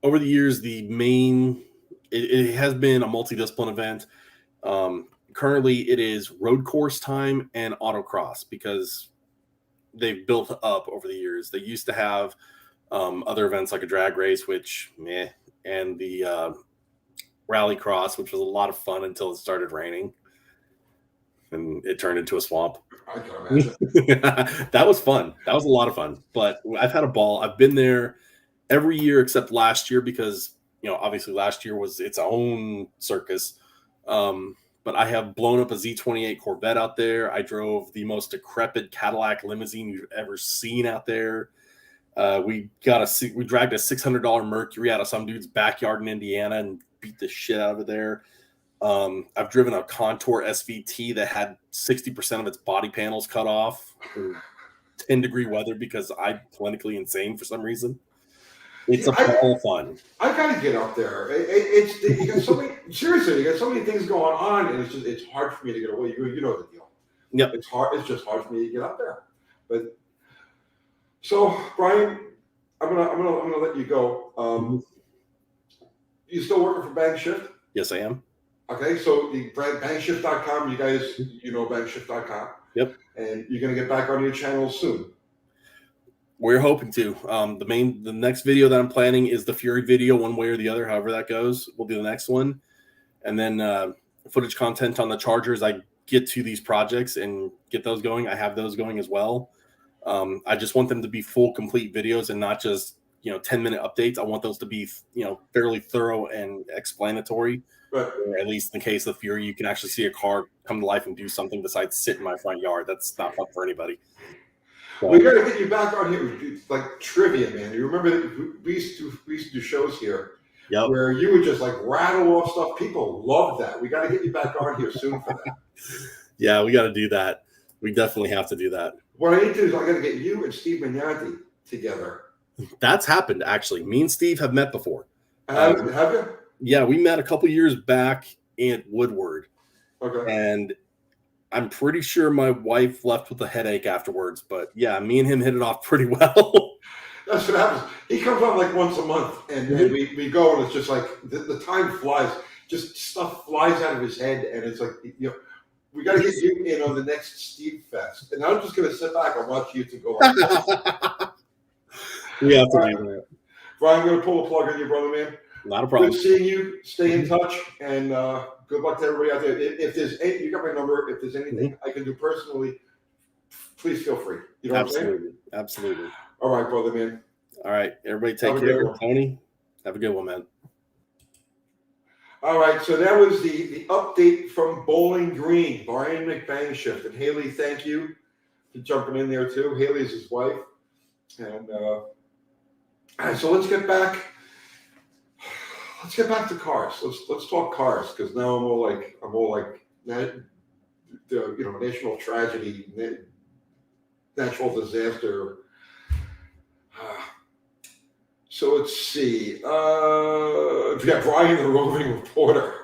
over the years, it has been a multidiscipline event. Currently, it is road course time and autocross because they've built up over the years. They used to have other events like a drag race, which and the rally cross, which was a lot of fun until it started raining and it turned into a swamp. I can imagine. That was fun. That was a lot of fun. But I've had a ball. I've been there every year except last year because obviously last year was its own circus. But I have blown up a Z28 Corvette out there. I drove the most decrepit Cadillac limousine you've ever seen out there. We dragged a $600 Mercury out of some dude's backyard in Indiana and beat the shit out of it there. I've driven a Contour SVT that had 60% of its body panels cut off in 10-degree weather because I'm clinically insane for some reason. It's a ball of fun. I gotta get up there. You got so many. Seriously, you got so many things going on, and it's hard for me to get away. You know the deal. Yep. It's hard. It's just hard for me to get up there. But so, Brian, I'm gonna let you go. You still working for Bang Shift? Yes, I am. Okay, so the bangshift.com. You guys, bangshift.com. Yep. And you're gonna get back on your channel soon. We're hoping to. The next video that I'm planning is the Fury video, one way or the other, however that goes. We'll do the next one. And then footage content on the Chargers. I get to these projects and get those going. I have those going as well. I just want them to be full, complete videos and not just, 10-minute updates. I want those to be, fairly thorough and explanatory. Right. Or at least in the case of the Fury, you can actually see a car come to life and do something besides sit in my front yard. That's not fun for anybody. We got to get you back on here with like trivia, man. You remember that we used to do shows here where you would just like rattle off stuff. People love that. We got to get you back on here soon for that. Yeah, we got to do that. We definitely have to do that. What I need to do is I got to get you and Steve Magnanti together. That's happened, actually. Me and Steve have met before. Have you? Yeah, we met a couple years back in Woodward. Okay. And I'm pretty sure my wife left with a headache afterwards, but yeah, me and him hit it off pretty well. That's what happens. He comes on like once a month, and we go, and it's just like the time flies. Just stuff flies out of his head, and it's like, we got to get you in on the next Steve Fest, and I'm just going to sit back and watch you two go like this. We have to do that. Brian, I'm going to pull a plug on you, brother, man. Not a problem. Good seeing you. Stay in touch, and good luck to everybody out there. If there's any, you got my number. If there's anything I can do personally, please feel free. You know what I'm saying? Absolutely. All right, brother, man. All right, everybody, take care. Tony, have a good one, man. All right, so that was the update from Bowling Green, Brian McBang shift. And Haley, thank you for jumping in there too. Haley is his wife. And all right, so let's get back to cars. Let's talk cars, because now I'm all like national tragedy, natural disaster. So let's see. We got Brian, the roving reporter.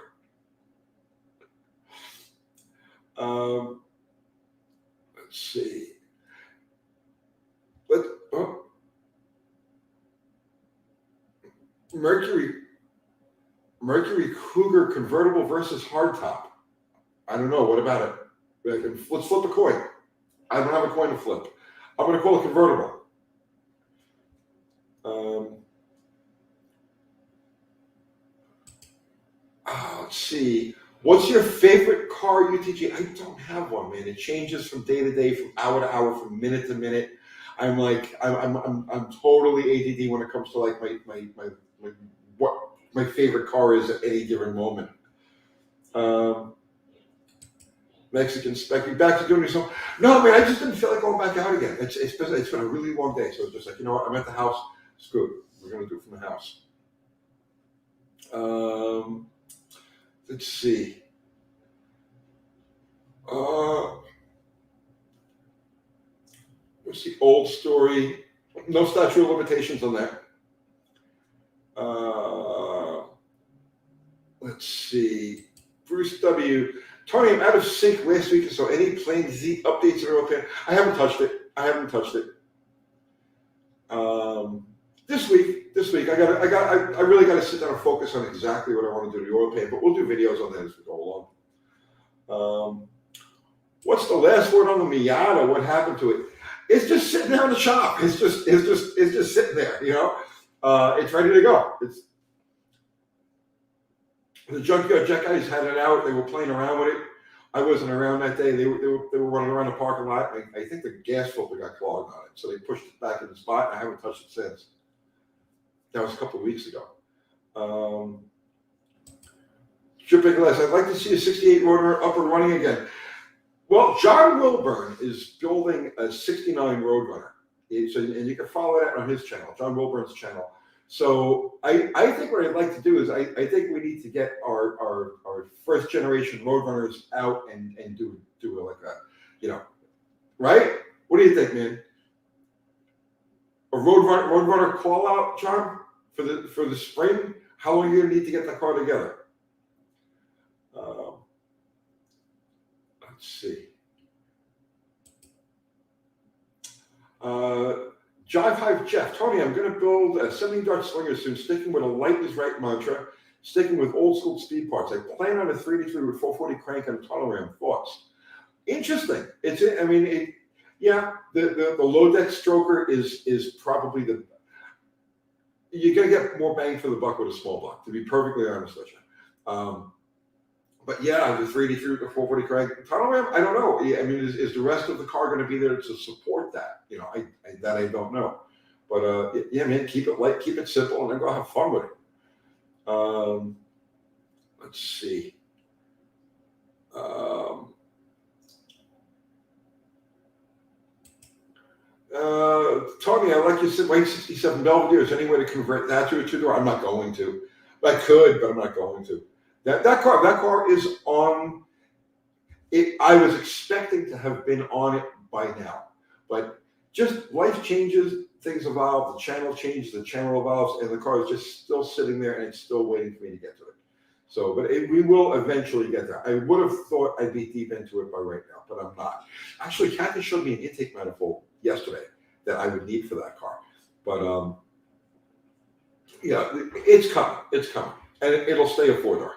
Let's see. Mercury Cougar convertible versus hardtop. I don't know. What about it? Let's flip a coin. I don't have a coin to flip. I'm going to call it convertible. Let's see. What's your favorite car UTG? I don't have one, man. It changes from day to day, from hour to hour, from minute to minute. I'm totally ADD when it comes to like what my favorite car is at any given moment. Mexican spec. Back to doing something. No, man, I just didn't feel like going back out again. It's been a really long day, so it's just like, you know what? I'm at the house. Screw it. We're gonna do it from the house. Let's see. What's the old story? No statute of limitations on that. Let's see. Bruce W. Tony, I'm out of sync last week, so any Plane Z updates in oil pan? I haven't touched it. This week, I really got to sit down and focus on exactly what I want to do to the oil pan, but we'll do videos on that as we go along. What's the last word on the Miata? What happened to it? It's just sitting there in the shop. It's just sitting there, it's ready to go. The junkyard jet guys had it out. They were playing around with it. I wasn't around that day. They were running around the parking lot. I think the gas filter got clogged on it, so they pushed it back in the spot. And I haven't touched it since. That was a couple of weeks ago. Dripping Glass. I'd like to see a 68 Roadrunner up and running again. Well, John Wilburn is building a 69 Roadrunner. And you can follow that on his channel, John Wilburn's channel. So I think what I'd like to do is I think we need to get our first generation Roadrunners out and do like a, right? What do you think, man? A Roadrunner call out, John, for the spring? How long are you gonna need to get that car together? Let's see. Jive Hive Jeff, Tony, I'm going to build a 70 Dart Slinger soon, sticking with a light is right mantra, sticking with old school speed parts. I plan on a 383 with 440 crank and a tunnel ram. Thoughts? Interesting. The low deck stroker is probably you're going to get more bang for the buck with a small block, to be perfectly honest with you. But yeah, the 383 with the 440 crank, tunnel ram, I don't know. Is the rest of the car going to be there to support that? I don't know. But yeah, man, keep it light, keep it simple, and then go have fun with it. Let's see. Tony, I like you said, white 67 Belvedere. Is there any way to convert that to a two-door? I'm not going to. I could, but I'm not going to. That car is on it. I was expecting to have been on it by now, but just life changes, things evolve, the channel changes, the channel evolves, and the car is just still sitting there and it's still waiting for me to get to it. So, but we will eventually get there. I would have thought I'd be deep into it by right now, but I'm not. Actually, Kathy showed me an intake manifold yesterday that I would need for that car. But yeah, it's coming. It's coming, and it'll stay a 4-door.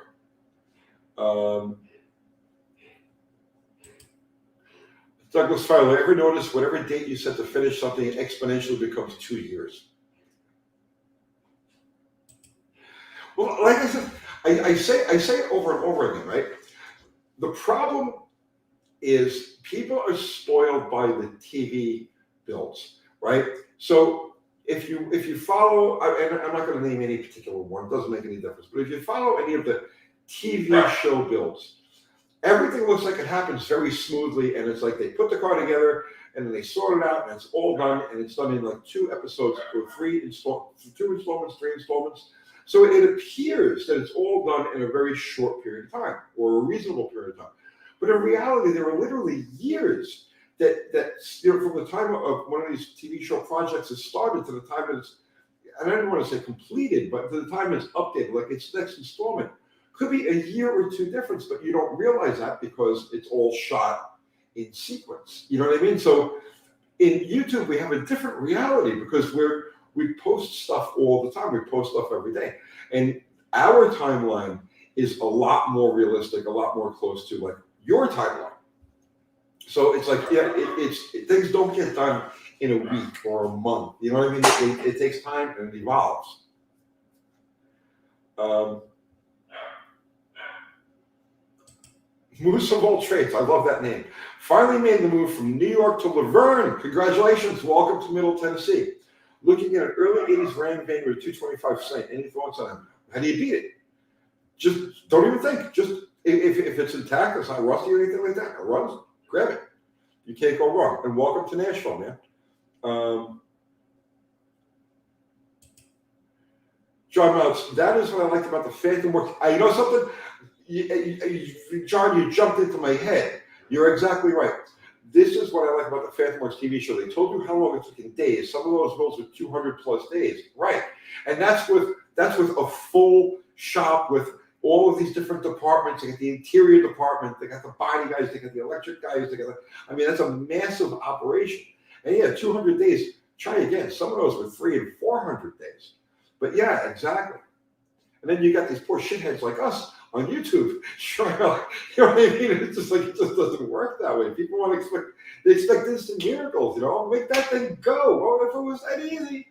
Douglas Fowler, ever notice whatever date you set to finish something, it exponentially becomes 2 years? Well, like I said, I say it over and over again, right? The problem is people are spoiled by the TV builds, right? So if you follow, and I'm not going to name any particular one, it doesn't make any difference, but if you follow any of the TV show builds, everything looks like it happens very smoothly, and it's like they put the car together and then they sort it out and it's all done, and it's done in like 2 episodes or 2 installments, 3 installments. So it appears that it's all done in a very short period of time, or a reasonable period of time. But in reality, there are literally years that from the time of one of these TV show projects is started to the time it's, and I don't want to say completed, but to the time it's updated, like its next installment, could be a year or 2 difference, but you don't realize that because it's all shot in sequence. You know what I mean? So in YouTube, we have a different reality because we post stuff all the time. We post stuff every day. And our timeline is a lot more realistic, a lot more close to like your timeline. So it's like, yeah, things don't get done in a week or a month. You know what I mean? It takes time and it evolves. Moose of all trades. I love that name. Finally made the move from New York to Laverne. Congratulations. Welcome to Middle Tennessee. Looking at an early 80s Ram van with a 225 sight. Any thoughts on him? How do you beat it? Just don't even think. Just if it's intact, it's not rusty or anything like that, it runs, grab it. You can't go wrong. And welcome to Nashville, man. John Mounts, that is what I liked about the Phantom Works. You know something? John, you jumped into my head. You're exactly right. This is what I like about the Phantom Works TV show. They told you how long it took in days. Some of those builds were 200 plus days, right? And that's with a full shop with all of these different departments. They got the interior department, they got the body guys, they got the electric guys, that's a massive operation. And yeah, 200 days. Try again. Some of those were 300 and 400 days. But yeah, exactly. And then you got these poor shitheads like us on YouTube. Sure, you know what I mean? It's just like, it just doesn't work that way. People want to expect instant miracles, you know? Make that thing go. Oh, if it was that easy.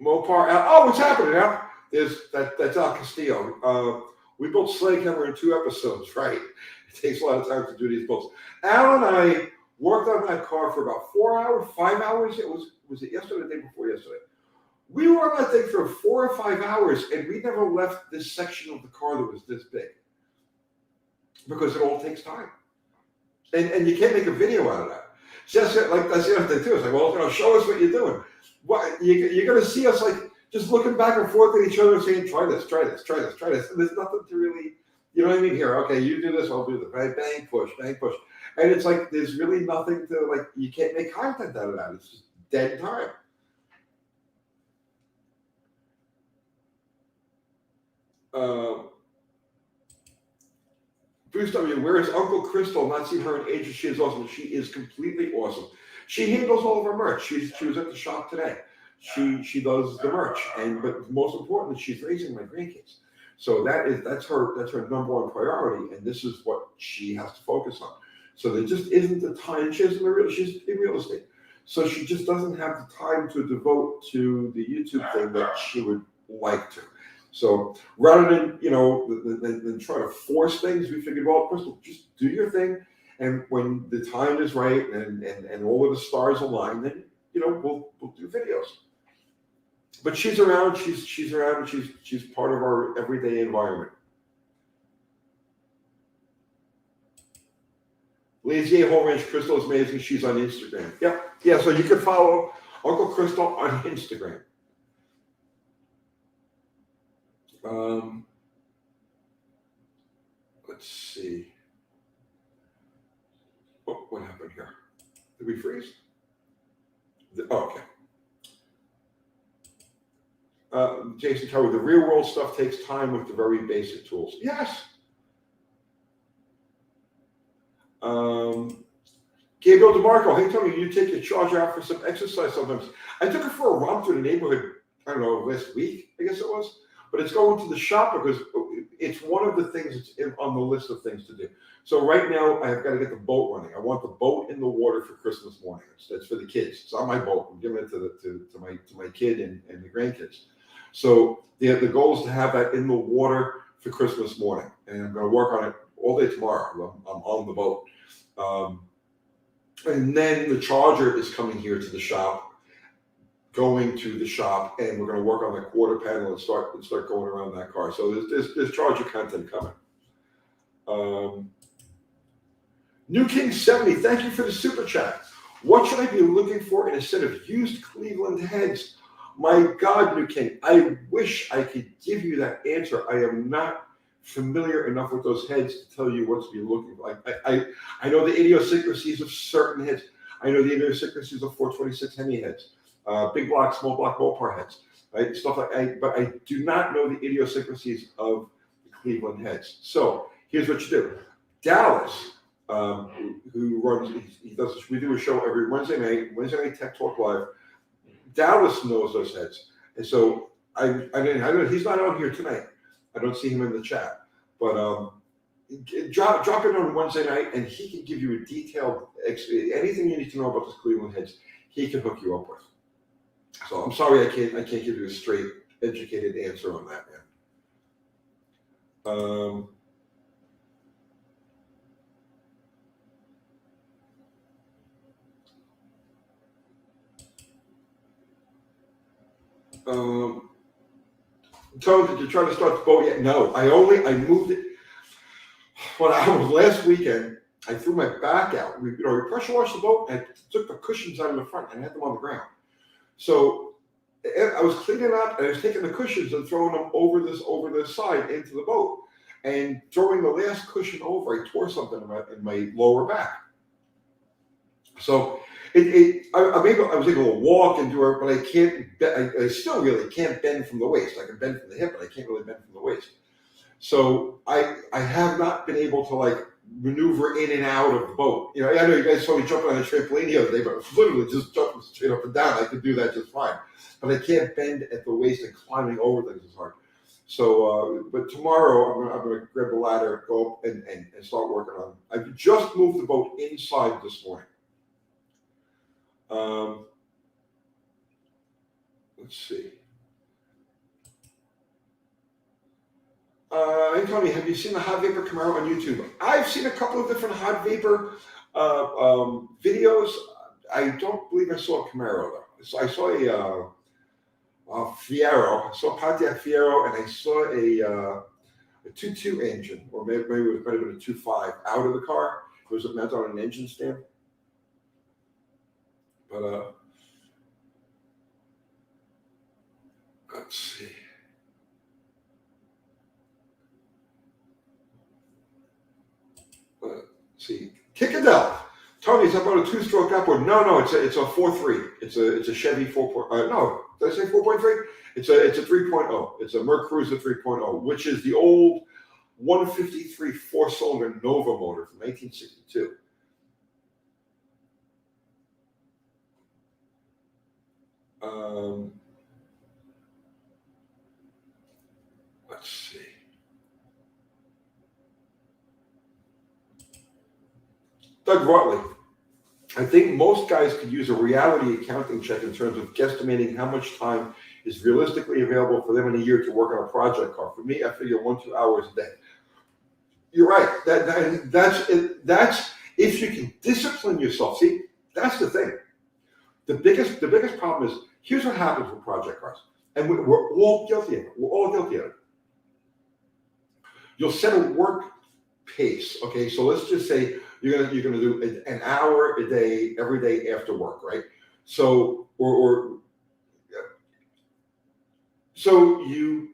Mopar, what's happening now? That's Al Castillo. We built Sledgehammer in 2 episodes, right? It takes a lot of time to do these builds. Al and I worked on that car for about 4 hours, 5 hours. Was it yesterday or the day before yesterday? We were on that thing for 4 or 5 hours, and we never left this section of the car that was this big because it all takes time, and you can't make a video out of that. Just like that's the other thing too. It's like, well, show us what you're doing. What you're going to see us like just looking back and forth at each other, saying, "Try this, try this, try this, try this." And there's nothing to really, you know what I mean? Here, okay, you do this, I'll do this. Bang, bang, push, and it's like there's really nothing to like. You can't make content out of that. It's just dead time. Bruce W., where is Uncle Crystal? Not seen her in ages. She is awesome. She is completely awesome. She handles all of our merch. She was at the shop today. She does the merch, but most importantly, she's raising my grandkids. So that's her number one priority, and this is what she has to focus on. So there just isn't the time. She's in real estate, so she just doesn't have the time to devote to the YouTube thing that she would like to. So rather than than try to force things, we figured, well, Crystal, just do your thing, and when the time is right and all of the stars align, then we'll do videos. But she's around. She's around. And she's part of our everyday environment. Lazy Whole Ranch Crystal is amazing. She's on Instagram. Yep. Yeah. So you can follow Uncle Crystal on Instagram. Let's see. Oh, what happened here? Did we freeze? Okay. Jason Tower, the real world stuff takes time with the very basic tools. Yes. Gabriel DeMarco, hey Tony, you take your charger out for some exercise sometimes. I took it for a romp through the neighborhood, I don't know, last week, I guess it was. But it's going to the shop because it's one of the things that's on the list of things to do. So right now, I've got to get the boat running. I want the boat in the water for Christmas morning. That's for the kids. It's on my boat. I'm giving it to my kid and the grandkids. So the goal is to have that in the water for Christmas morning. And I'm going to work on it all day tomorrow. I'm on the boat. And then the charger is coming here to the shop, going to the shop, and we're going to work on the quarter panel and start going around that car. So there's charger content coming. New King 70, thank you for the super chat. What should I be looking for in a set of used Cleveland heads? My God, New King, I wish I could give you that answer. I am not familiar enough with those heads to tell you what to be looking for. I know the idiosyncrasies of certain heads. I know the idiosyncrasies of 426 Hemi heads, big block, small block, Mopar heads, right? Stuff like but I do not know the idiosyncrasies of the Cleveland heads. So here's what you do. Dallas, who runs, we do a show every Wednesday night Tech Talk Live. Dallas knows those heads, and so I don't. He's not on here tonight. I don't see him in the chat, but drop it on Wednesday night, and he can give you a detailed anything you need to know about those Cleveland heads. He can hook you up with. So I'm sorry, I can't give you a straight, educated answer on that, man. Tony, did you try to start the boat yet? No, I moved it. When I was last weekend, I threw my back out. We pressure washed the boat and I took the cushions out of the front and had them on the ground. So I was cleaning up and I was taking the cushions and throwing them over the side into the boat. And throwing the last cushion over, I tore something in my lower back. So I was able to walk and do it, but I can't. I still really can't bend from the waist. I can bend from the hip, but I can't really bend from the waist. So I have not been able to maneuver in and out of the boat. I know you guys saw me jumping on a trampoline the other day, but I was literally just jumping straight up and down. I could do that just fine, but I can't bend at the waist, and climbing over things is hard. So, but tomorrow I'm gonna grab the ladder, go up and start working on. I've just moved the boat inside this morning. Let's see. Hey Tony, have you seen the hot vapor Camaro on YouTube? I've seen a couple of different hot vapor videos. I don't believe I saw a Camaro though. So I saw a Fiero. I saw a Pontiac Fiero, and I saw a 2.2 engine, or maybe it might have been a 2.5 out of the car. It was mounted on an engine stand. But let's see. Let's see. Kickadell. Tony, is that about a 2-stroke upward? No, it's a 4.3. It's a Chevy 4. No, did I say 4.3? It's a 3.0. It's a Merc Cruiser 3.0, which is the old 153 4-cylinder Nova motor from 1962. Let's see. Doug Rutley. I think most guys could use a reality accounting check in terms of guesstimating how much time is realistically available for them in a year to work on a project car. For me, I figure 1-2 hours a day. You're right. That's it. That's if you can discipline yourself. See, that's the thing. The biggest problem is, here's what happens with project cars, and we're all guilty of it. We're all guilty of it. You'll set a work pace. Okay, so let's just say you're gonna do an hour a day every day after work, right? So so you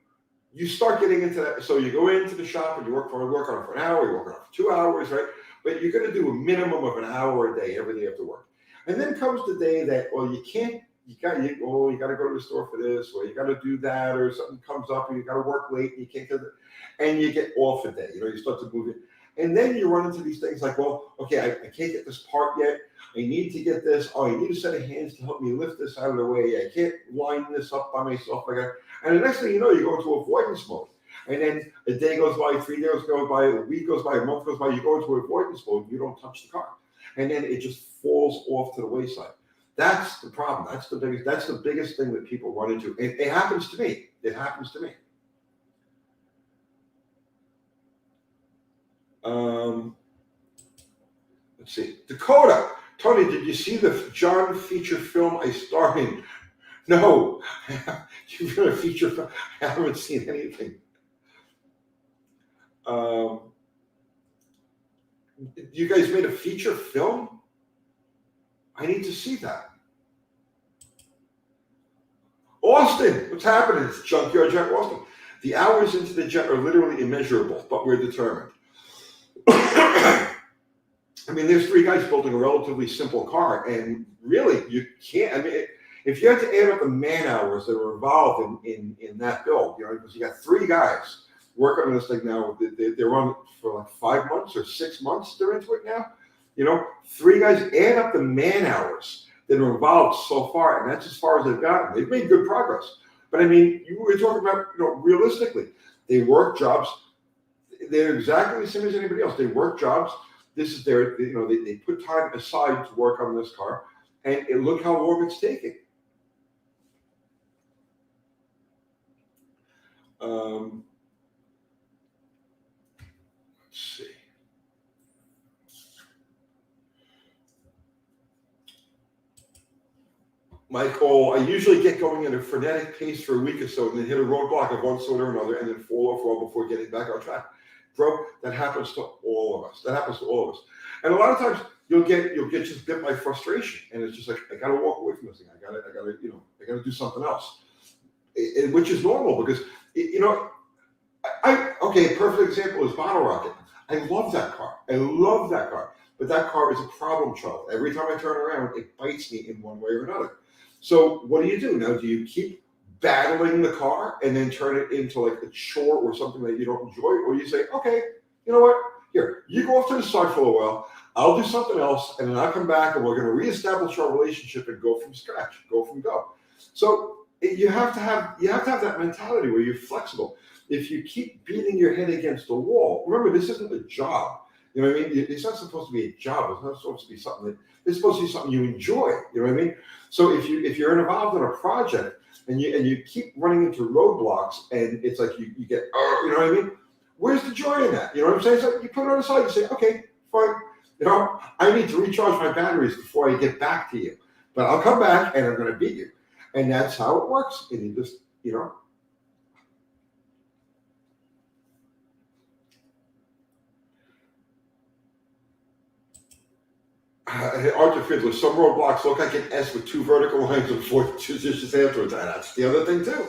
start getting into that. So you go into the shop and you work on it for an hour. You work on it for 2 hours, right? But you're gonna do a minimum of an hour a day every day after work. And then comes the day that, well, you can't you got to go to the store for this, or you got to do that, or something comes up, or you got to work late and you can't get it, and you get off a day. You start to move it, and then you run into these things like, well, okay, I can't get this part yet. I need to get this. Oh, I need a set of hands to help me lift this out of the way. I can't line this up by myself. And the next thing you know, you go into avoidance mode. And then a day goes by, 3 days go by, a week goes by, a month goes by, you go into avoidance mode, you don't touch the car. And then it just falls off to the wayside. That's the problem. That's the biggest thing that people run into. It happens to me. It happens to me. Let's see. Dakota. Tony, did you see the John feature film I starred in? No. You've got a feature film. I haven't seen anything. You guys made a feature film? I need to see that. Austin, what's happening? It's Junkyard Jack Austin. The hours into the jet are literally immeasurable, but we're determined. I mean, there's 3 guys building a relatively simple car, and really, you can't. I mean, if you had to add up the man hours that were involved in that build, because you got 3 guys working on this thing now. They're on for like 5 months or 6 months. They're into it now. 3 guys, add up the man hours that are involved so far, and that's as far as they've gotten. They've made good progress. But I mean, you were talking about, realistically, they work jobs. They're exactly the same as anybody else. They work jobs. This is their, they put time aside to work on this car, and look how long it's taking. Let's see. Michael, I usually get going at a frenetic pace for a week or so and then hit a roadblock of one sort or another and then fall off well before getting back on track. Bro, that happens to all of us. And a lot of times you'll get just bit by frustration, and it's just like, I gotta walk away from this thing. I gotta do something else. Which is normal because a perfect example is Bottle Rocket. I love that car. But that car is a problem child. Every time I turn around, it bites me in one way or another. So what do you do now? Do you keep battling the car and then turn it into like a chore or something that you don't enjoy? Or you say, okay, you know what? Here, you go off to the side for a while. I'll do something else, and then I'll come back, and we're going to reestablish our relationship and go from scratch, go. So you have to have that mentality where you're flexible. If you keep beating your head against the wall, remember, this isn't a job. You know what I mean? It's not supposed to be a job. It's not supposed to be something it's supposed to be something you enjoy. You know what I mean? So if you're involved in a project and you keep running into roadblocks, and it's like you get, you know what I mean? Where's the joy in that? You know what I'm saying? So you put it on the side. You say, okay, fine. I need to recharge my batteries before I get back to you. But I'll come back and I'm going to beat you. And that's how it works. And you just, Arthur Fiddler, some roadblocks look like an S with 2 vertical lines and 4 judicious afterwards. And that's the other thing too.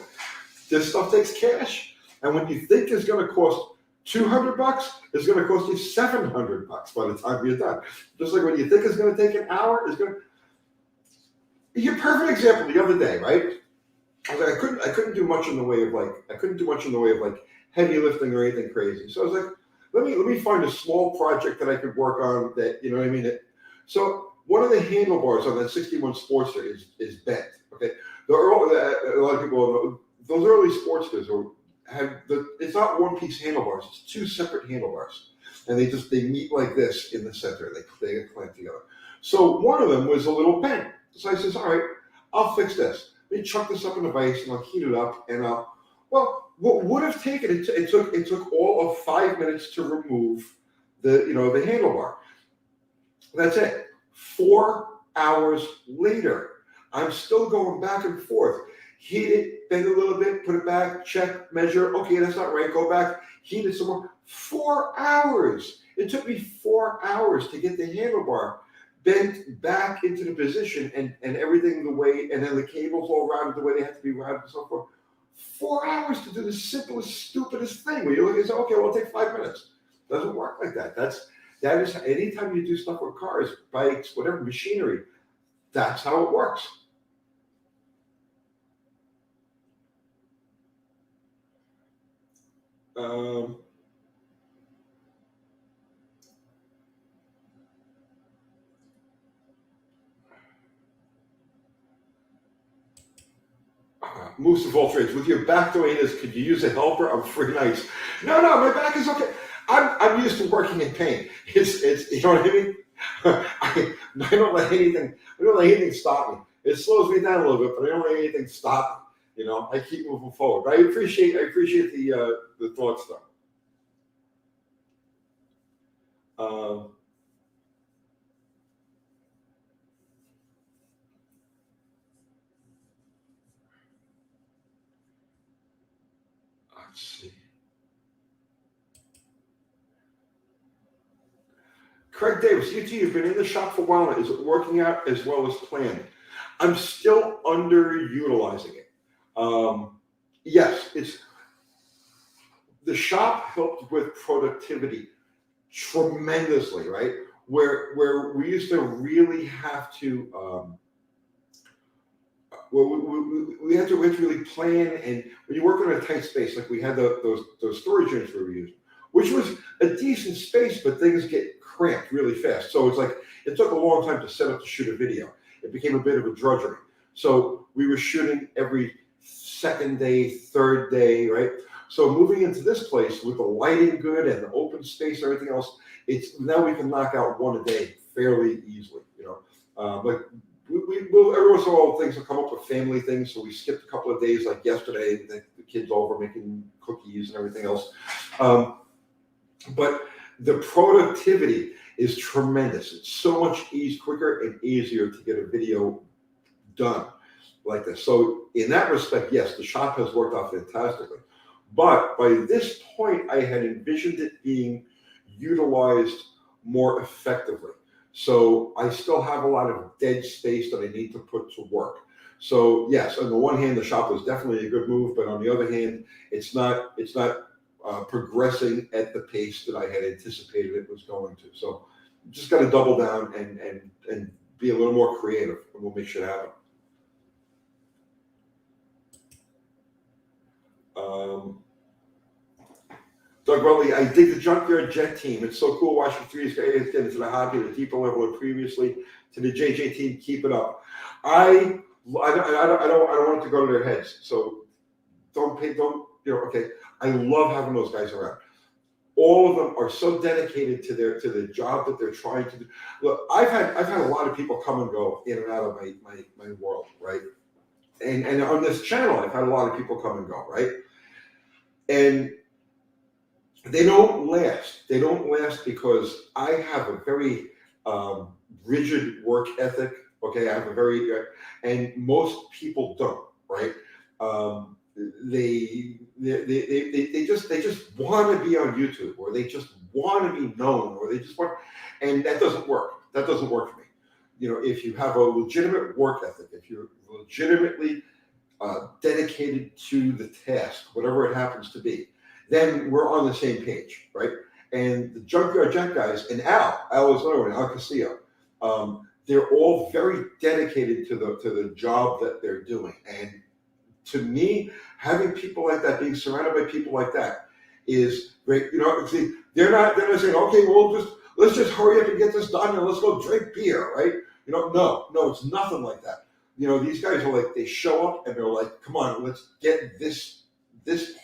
This stuff takes cash. And when you think it's going to cost $200, it's going to cost you $700 by the time you're done. Just like when you think it's going to take an hour, it's going to. Your perfect example the other day, right? I was like, I couldn't do much in the way of heavy lifting or anything crazy. So I was like, let me find a small project that I could work on that, you know what I mean? So one of the handlebars on that 61 Sportster is bent. Okay, a lot of people, those early Sportsters it's not one piece handlebars; it's 2 separate handlebars, and they meet like this in the center. They get clamped together. So one of them was a little bent. So I says, all right, I'll fix this. Let me chuck this up in the vise and I'll heat it up, and what would have taken it took all of 5 minutes to remove the handlebar. That's it. 4 hours later, I'm still going back and forth. Heat it, bend a little bit, put it back, check, measure. Okay, that's not right. Go back, heat it some more. 4 hours. It took me 4 hours to get the handlebar bent back into the position and everything the way, and then the cables all routed the way they had to be routed and so forth. 4 hours to do the simplest, stupidest thing where you look and say, okay, well, it'll take 5 minutes. Doesn't work like that. That is anytime you do stuff with cars, bikes, whatever, machinery, that's how it works. Um, Moose of all trades. With your back the way it is, could you use a helper? I'm free nights. No, my back is okay. I'm used to working in pain. It's you know what I mean? I don't let anything stop me. It slows me down a little bit, but I don't let anything stop me. You know, I keep moving forward. But I appreciate the thoughts though. Let's see. Craig Davis, UT, you've been in the shop for a while now. Is it working out as well as planned? I'm still underutilizing it. Yes, the shop helped with productivity tremendously, right? Where we used to really have to, we had to really plan, and when you work in a tight space, like we had those storage units we were using, which was a decent space, but things get cramped really fast. So it's like, it took a long time to set up to shoot a video. It became a bit of a drudgery. So we were shooting every second day, third day, right? So moving into this place with the lighting good and the open space, and everything else, it's now we can knock out one a day fairly easily, you know. But we'll every once in a while things will come up with family things, so we skipped a couple of days, like yesterday, the kids over making cookies and everything else. But the productivity is tremendous. It's so much quicker and easier to get a video done like this. So in that respect, yes, the shop has worked out fantastically. But by this point, I had envisioned it being utilized more effectively. So I still have a lot of dead space that I need to put to work. So yes, on the one hand, the shop was definitely a good move, but on the other hand, it's not progressing at the pace that I had anticipated it was going to. So just got to double down and be a little more creative, and we'll make shit happen. Doug Rowley, I dig the Junkyard Jet team. It's so cool watching threes get into the hobby at a deeper level than previously. To the JJ team, keep it up. I don't want it to go to their heads. So okay. I love having those guys around. All of them are so dedicated to the job that they're trying to do. Look, I've had a lot of people come and go in and out of my world, right? And on this channel, I've had a lot of people come and go, right? And they don't last. They don't last because I have a very rigid work ethic. Okay, I have a very, and most people don't, right? They just want to be on YouTube, or they just want to be known, or they just want, and that doesn't work. That doesn't work for me. You know, if you have a legitimate work ethic, if you're legitimately dedicated to the task, whatever it happens to be, then we're on the same page, right? And the Junkyard Jet guys, and Al is another one, Al Castillo, they're all very dedicated to the job that they're doing. And to me, having people like that, being surrounded by people like that, is great. You know, see, they're not saying, okay, well, let's just hurry up and get this done, and let's go drink beer, right? You know, no, it's nothing like that. You know, these guys are like, they show up and they're like, come on, let's get this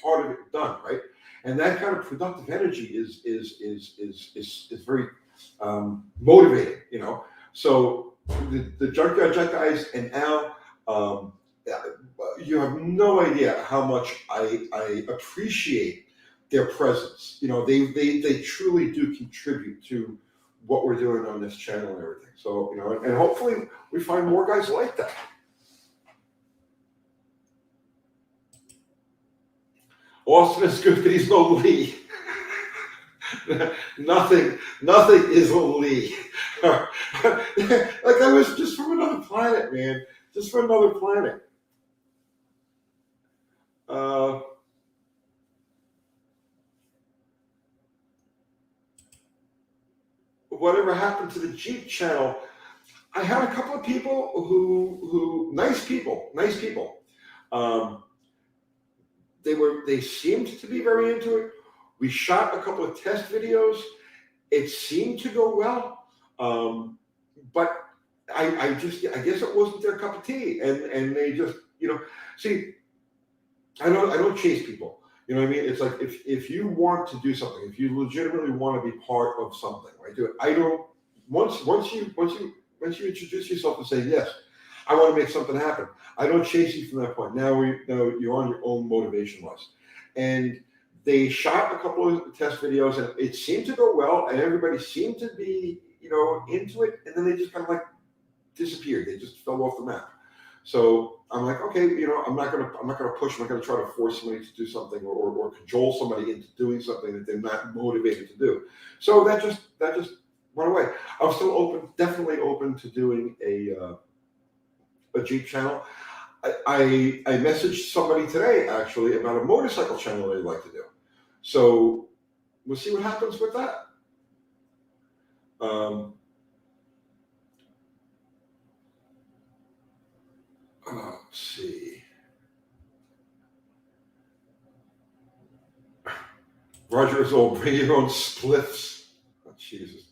part of it done, right? And that kind of productive energy is very motivating, you know. So the Junkyard Jet guys and Al, you have no idea how much I appreciate their presence. You know, they truly do contribute to what we're doing on this channel and everything. So, you know, and hopefully we find more guys like that. Austin is good, but he's no Lee. Nothing is a Lee. Like I was just from another planet, man. Just from another planet. Whatever happened to the Jeep channel? I had a couple of people who nice people. They seemed to be very into it. We shot a couple of test videos. It seemed to go well, but I guess it wasn't their cup of tea, and they just, see, I don't chase people. You know what I mean? It's like if you want to do something, if you legitimately want to be part of something, right? Do it. I don't. Once you introduce yourself and say yes, I want to make something happen. I don't chase you from that point. Now you're on your own motivation list, and they shot a couple of test videos, and it seemed to go well, and everybody seemed to be into it, and then they just kind of like disappeared. They just fell off the map. So I'm like, okay, I'm not gonna push. I'm not gonna try to force somebody to do something or cajole somebody into doing something that they're not motivated to do. So that just went away. I'm still definitely open to doing a Jeep channel. I messaged somebody today actually about a motorcycle channel they'd like to do. So we'll see what happens with that. Let's see. Roger is old. Bring your own spliffs. Oh, Jesus.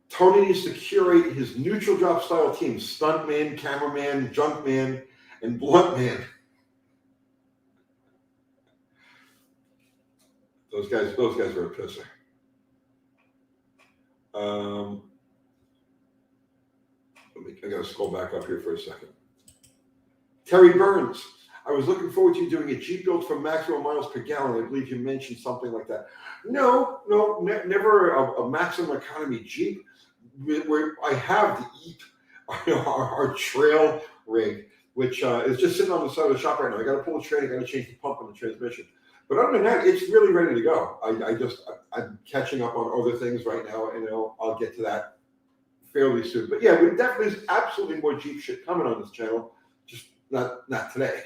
Tony needs to curate his neutral drop style team: stuntman, cameraman, junkman, and bluntman. Those guys are a pisser. I gotta scroll back up here for a second. Terry Burns, I was looking forward to you doing a Jeep build for maximum miles per gallon. I believe you mentioned something like that. No, never a maximum economy Jeep. Where I have the Heap, our trail rig, which is just sitting on the side of the shop right now. I got to pull the train. I got to change the pump on the transmission. But other than that, it's really ready to go. I'm catching up on other things right now, and I'll get to that fairly soon. But yeah, we definitely is absolutely more Jeep shit coming on this channel, just not today.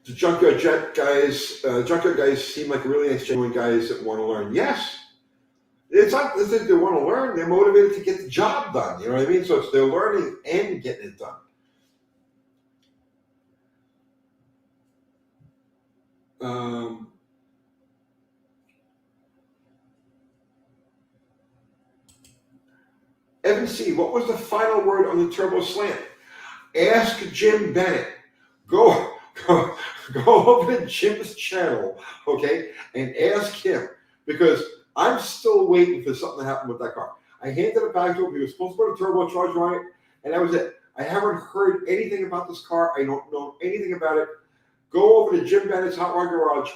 The junkyard guys seem like really nice, genuine guys that want to learn. Yes, it's not that they want to learn; they're motivated to get the job done. You know what I mean? So they're learning and getting it done. Evan C., what was the final word on the turbo slant? Ask Jim Bennett. Go over to Jim's channel, okay, and ask him, because I'm still waiting for something to happen with that car. I handed it back to him. He was supposed to put a turbocharger on it, and that was it. I haven't heard anything about this car. I don't know anything about it. Go over to Jim Bennett's Hot Rod Garage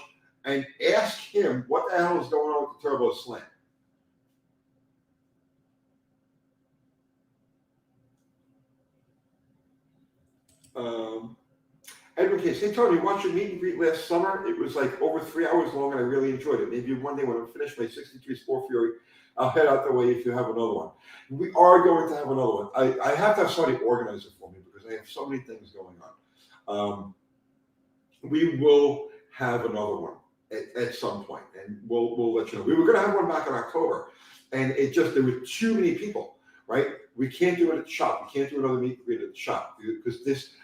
and ask him what the hell is going on with the turbo slant. Edwin Case, hey Tony, watched your meet and greet last summer. It was like over 3 hours long, and I really enjoyed it. Maybe one day when I'm finished my 63 Sport Fury, I'll head out the way if you have another one. We are going to have another one. I have to have somebody organize it for me because I have so many things going on. We will have another one at some point, and we'll let you know. We were going to have one back in October, and there were too many people, right? We can't do it at the shop. We can't do another meet and greet at the shop because this.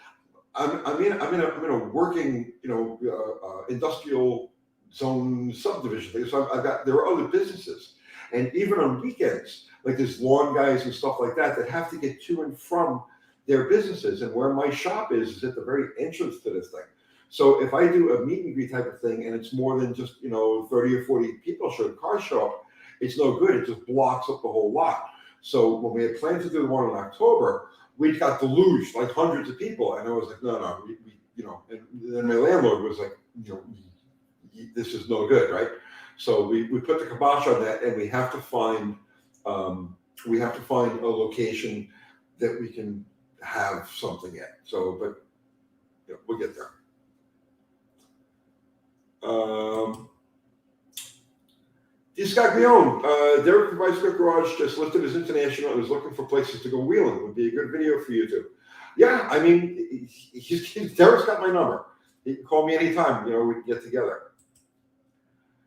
I'm in a working, industrial zone subdivision thing. So there are other businesses, and even on weekends, like there's lawn guys and stuff like that have to get to and from their businesses. And where my shop is at the very entrance to this thing. So if I do a meet and greet type of thing, and it's more than just 30 or 40 cars show up, it's no good. It just blocks up the whole lot. So when we had planned to do the one in October, we got deluged, like hundreds of people, and I was like, no, and then my landlord was like, this is no good, right? So we put the kibosh on that, and we have to find a location that we can have something at. So, but we'll get there. Scott Leone, Derek from Bicycle Garage just listed as international and is looking for places to go wheeling. Would be a good video for you too. Yeah, I mean, Derek's got my number. He can call me anytime. We can get together.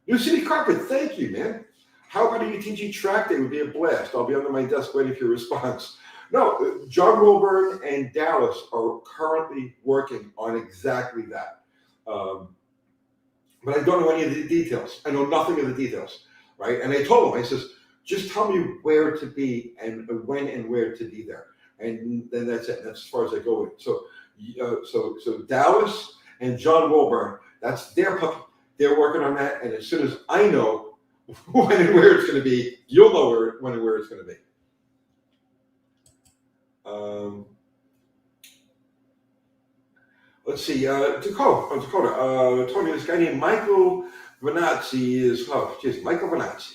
New City Carpet, thank you, man. How about a UTG track day? Would be a blast. I'll be under my desk waiting for your response. No, John Wilburn and Dallas are currently working on exactly that. But I don't know any of the details. I know nothing of the details, right? And I told him, I says, just tell me where to be and when and where to be there. And then that's it. That's as far as I go with it. So Dallas and John Wilburn, that's their puppy. They're working on that. And as soon as I know when and where it's going to be, you'll know when and where it's going to be. Let's see, Dakota, Tony, this guy named Michael Michael Venazzi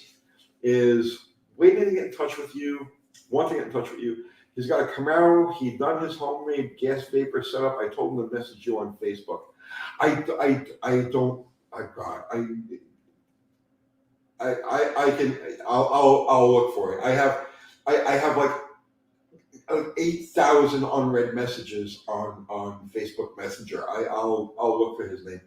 is waiting to get in touch with you, wanting to get in touch with you. He's got a Camaro. He done his homemade gas vapor setup. I told him to message you on Facebook. I'll look for it. I have like 8,000 unread messages on Facebook Messenger. I'll look for his name.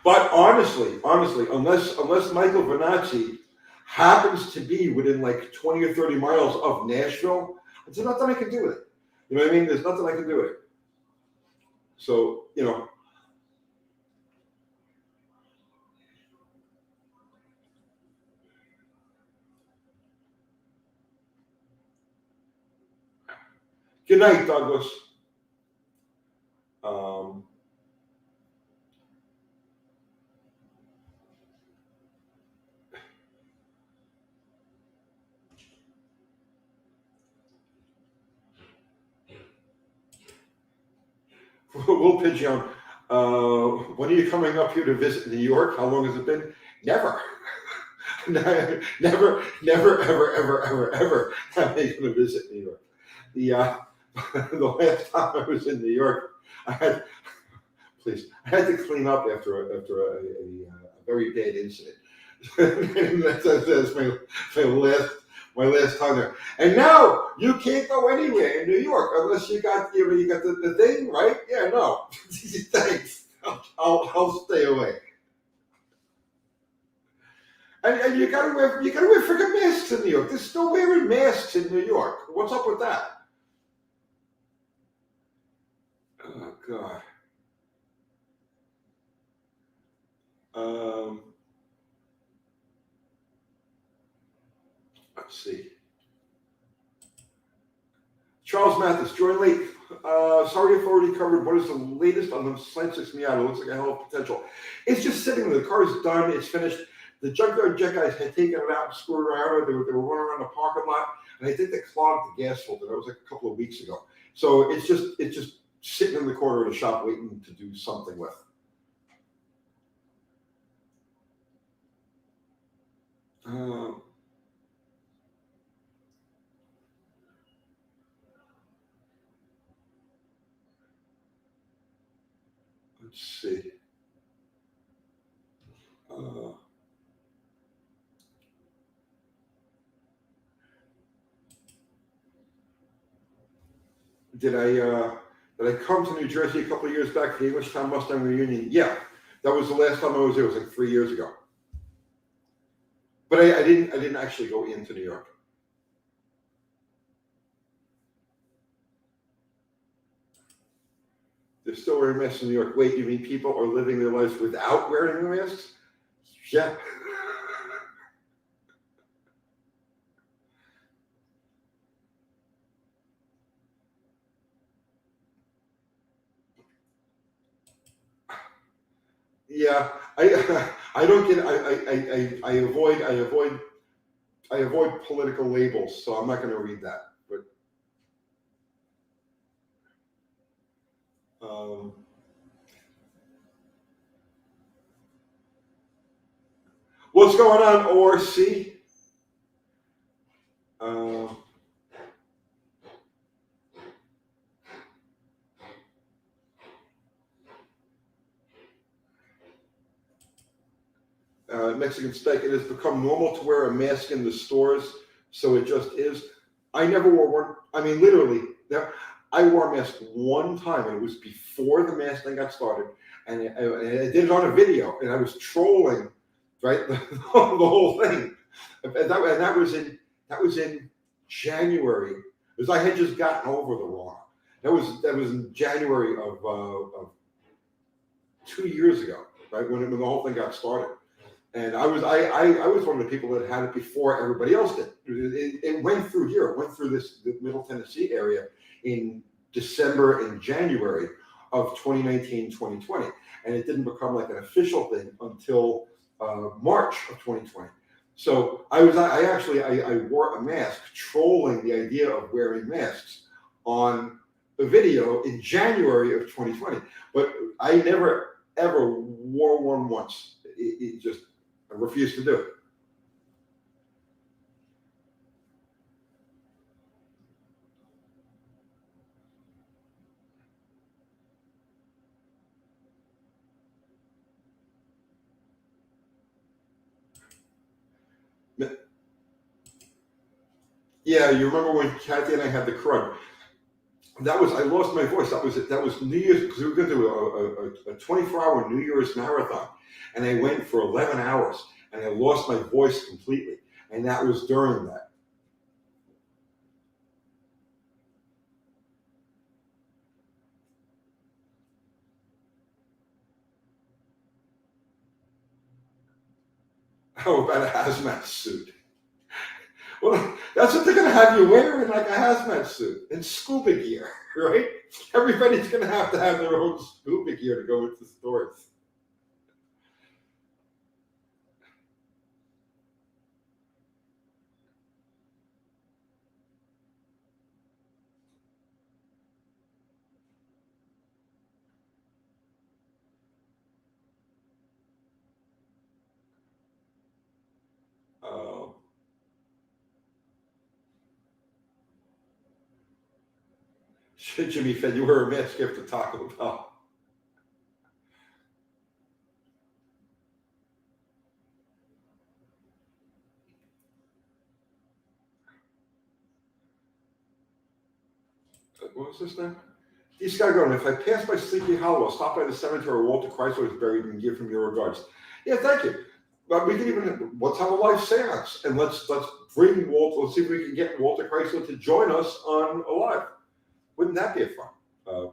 But honestly, unless Michael Venazzi happens to be within like 20 or 30 miles of Nashville, there's nothing I can do with it. You know what I mean? There's nothing I can do with it. So, you know. Good night, Douglas. Will Pigeon, when are you coming up here to visit New York? How long has it been? Never. Never, ever am I going to visit New York. The last time I was in New York, I had to clean up after a very bad incident. That's my last time there. And now you can't go anywhere in New York unless you got the thing, right? Yeah, no. Thanks. I'll stay away. And you gotta wear freaking masks in New York. They're still wearing masks in New York. What's up with that? Oh God. Let's see. Charles Mathis, join late. Sorry if already covered. What is the latest on the Slant 6 Miata? Looks like a hell of potential. It's just sitting there. The car is done. It's finished. The junkyard jet guys had taken it out and screwed around. They were running around the parking lot, and I think they clogged the gas filter. That was like a couple of weeks ago. So it's just sitting in the corner of the shop waiting to do something with. Let's see. Did I come to New Jersey a couple of years back for the Englishtown Mustang reunion? Yeah, that was the last time I was there. It was like 3 years ago. But I didn't actually go into New York. They're still wearing masks in New York. Wait, you mean people are living their lives without wearing the masks? Yeah. Yeah, I don't get. I avoid political labels, so I'm not going to read that. But what's going on, ORC? Mexican Steak, it has become normal to wear a mask in the stores, so it just is. I never wore one. I mean, literally, I wore a mask one time, and it was before the mask thing got started, and I did it on a video, and I was trolling right? The whole thing. And that was in January, because I had just gotten over the Rona. That was in January of 2 years ago, right, when the whole thing got started. And I was one of the people that had it before everybody else did. It went through here. It went through the Middle Tennessee area in December and January of 2019, 2020. And it didn't become like an official thing until March of 2020. So I wore a mask, trolling the idea of wearing masks on a video in January of 2020. But I never ever wore one once. It just, I refused to do it. Yeah, you remember when Kathy and I had the crud? I lost my voice. That was New Year's, because we were going to do a 24-hour New Year's marathon, and I went for 11 hours, and I lost my voice completely, and that was during that. How about a hazmat suit? Well, that's what they're going to have you wearing, like a hazmat suit and scuba gear, right? Everybody's going to have their own scuba gear to go into stores. Jimmy said you wear a mask after Taco Bell. What was this now? This guy going, if I pass by Sleepy Hollow, stop by the cemetery where Walter Chrysler is buried and give him your regards. Yeah, thank you. But we can even, let's have a live seance, and let's bring Walter, let's see if we can get Walter Chrysler to join us on a live. Wouldn't that be a fun? A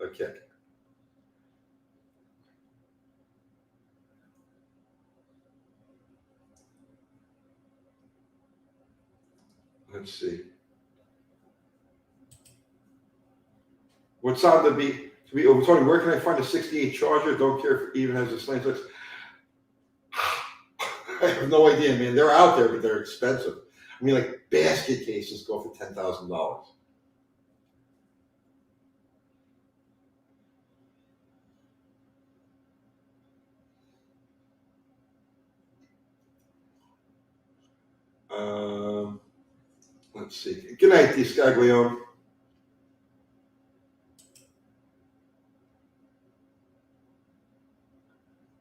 kick. Let's see. What's on the beat? Tony, where can I find a 68 Charger? Don't care if it even has a slant six. I have no idea, man. They're out there, but they're expensive. I mean, like basket cases go for $10,000. Let's see. Good night, Discaglione.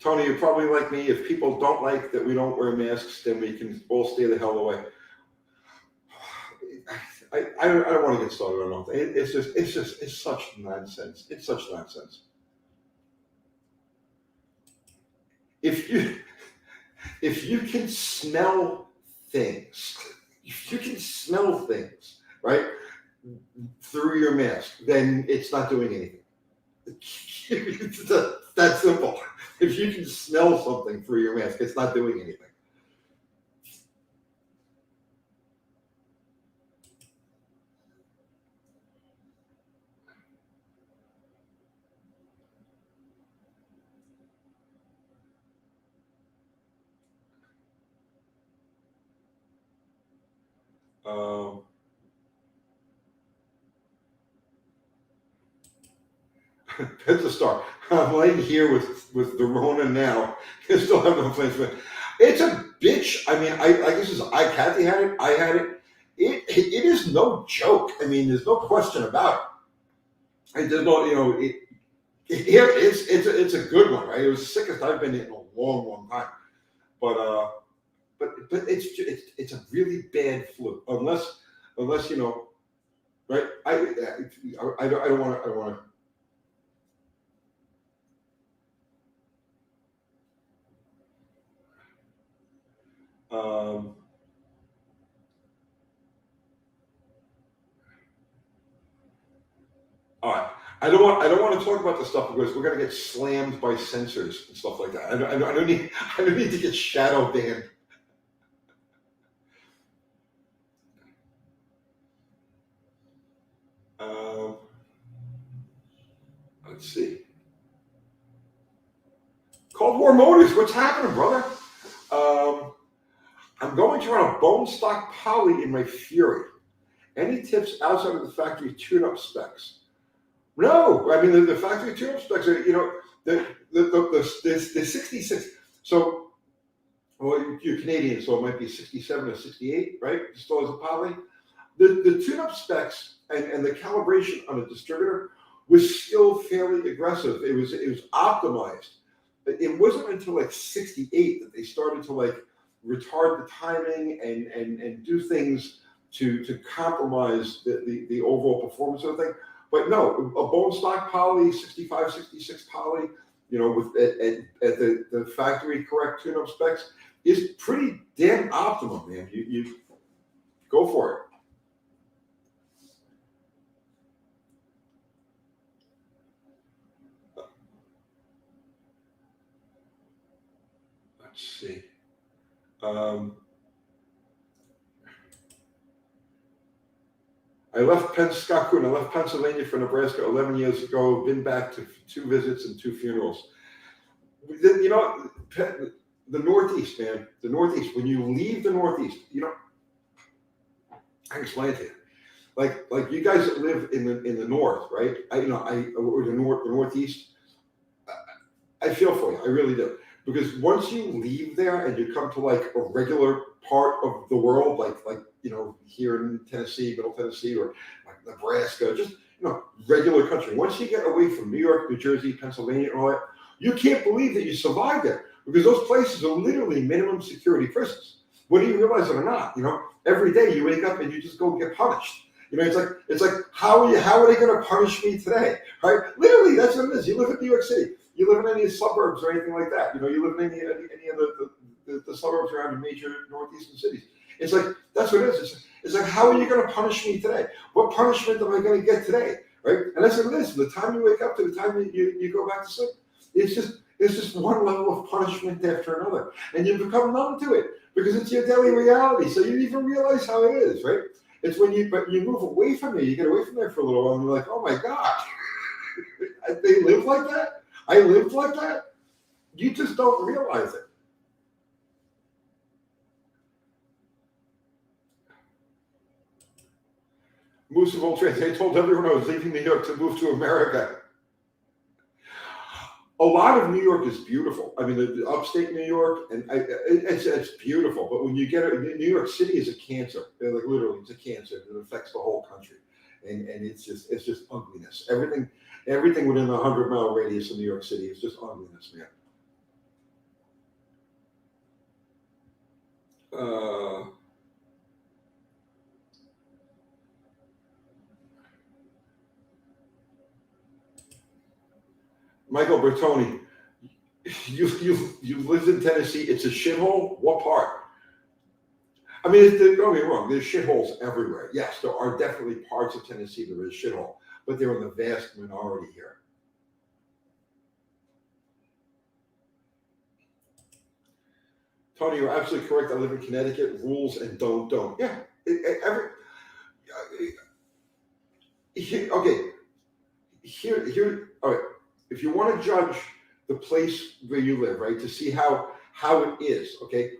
Tony, you're probably like me. If people don't like that we don't wear masks, then we can all stay the hell away. I don't want to get started on it. It's such nonsense. It's such nonsense. If you can smell things, right, through your mask, then it's not doing anything. It's that simple. If you can smell something through your mask, it's not doing anything. That's a start. I'm laying here with the Rona now. I still have no plans for it. It's a bitch. I mean, Kathy had it. I had it. It is no joke. I mean, there's no question about it. And there's no, it's a good one, right? It was the sickest I've been in a long time. But it's a really bad flu. Unless right? I don't want to. Um, all right. I don't want to talk about this stuff because we're gonna get slammed by censors and stuff like that. I don't need to get shadow banned. Um, let's see. Cold War Motors, what's happening, brother? I'm going to run a bone stock poly in my Fury. Any tips outside of the factory tune-up specs? No, I mean the factory tune-up specs are, the 66. So, well, you're Canadian, so it might be 67 or 68, right? Still as a poly. The tune-up specs and the calibration on a distributor was still fairly aggressive. It was optimized. It wasn't until like 68 that they started to like retard the timing and do things to compromise the overall performance of the thing. But no, a bone stock poly, 65, 66 poly, with at the factory correct tune-up specs is pretty damn optimum, man. You go for it. Let's see. I left Pennsylvania for Nebraska 11 years ago. Been back to 2 visits and 2 funerals. The Northeast, man. The Northeast. When you leave the Northeast, I can explain it to you. Like you guys that live in the North, right? Or the Northeast. I feel for you. I really do. Because once you leave there and you come to like a regular part of the world, like here in Tennessee, Middle Tennessee, or like Nebraska, just regular country. Once you get away from New York, New Jersey, Pennsylvania, and all that, you can't believe that you survived there because those places are literally minimum security prisons. Whether you realize it or not, every day you wake up and you just go get punished. It's like how are they going to punish me today? Right? Literally, that's what it is. You live in New York City. You live in any suburbs or anything like that. You live in any of the suburbs around the major northeastern cities. It's like that's what it is. It's like how are you going to punish me today? What punishment am I going to get today? Right? And that's what it is. From the time you wake up to the time you go back to sleep, it's just one level of punishment after another, and you become numb to it because it's your daily reality. So you even realize how it is, right? It's when you move away from it, you get away from there for a little while, and you're like, oh my God, they live like that. I lived like that. You just don't realize it. Moose of Old Trades. They told everyone I was leaving New York to move to America. A lot of New York is beautiful. I mean, the upstate New York, and it's beautiful. But when you get it, New York City is a cancer. Like literally, it's a cancer that affects the whole country, and it's just ugliness. Everything within a 100-mile radius of New York City is just ugliness, man. Michael Bertoni, you lived in Tennessee. It's a shithole. What part? I mean, don't get me wrong. There's shitholes everywhere. Yes, there are definitely parts of Tennessee that is shithole, but they're in the vast minority here. Tony, you're absolutely correct. I live in Connecticut. Rules and don't. Yeah. Okay. Here. All right. If you want to judge the place where you live, right, to see how it is, okay,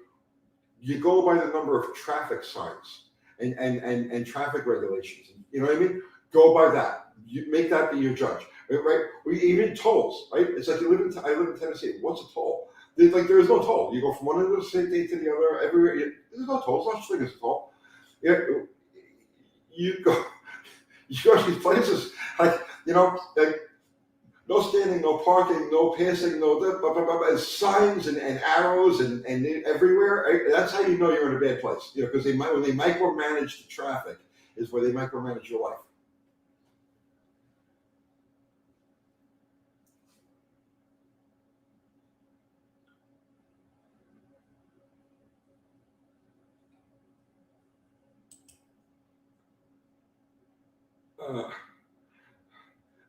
you go by the number of traffic signs and traffic regulations. You know what I mean? Go by that. You make that be your judge, right? Even tolls, right? It's like I live in Tennessee. What's a toll? There is no toll. You go from one end of the state to the other. Everywhere, there's no toll. It's not such a thing as a toll. Yeah, you go to these places like no standing, no parking, no passing, no signs and arrows and everywhere. Right? That's how you know you're in a bad place. Because when they micromanage the traffic is where they micromanage your life.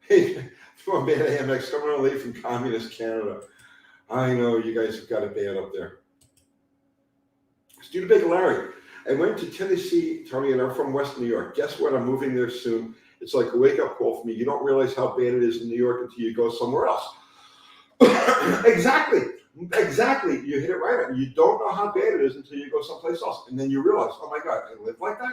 Hey, come on, bad Amex coming on late from communist Canada. I know you guys have got it bad up there. Studebaker Larry, I went to Tennessee, Tony, and I'm from West New York. Guess what? I'm moving there soon. It's like a wake-up call for me. You don't realize how bad it is in New York until you go somewhere else. Exactly. You hit it right. You don't know how bad it is until you go someplace else. And then you realize, oh my God, I live like that?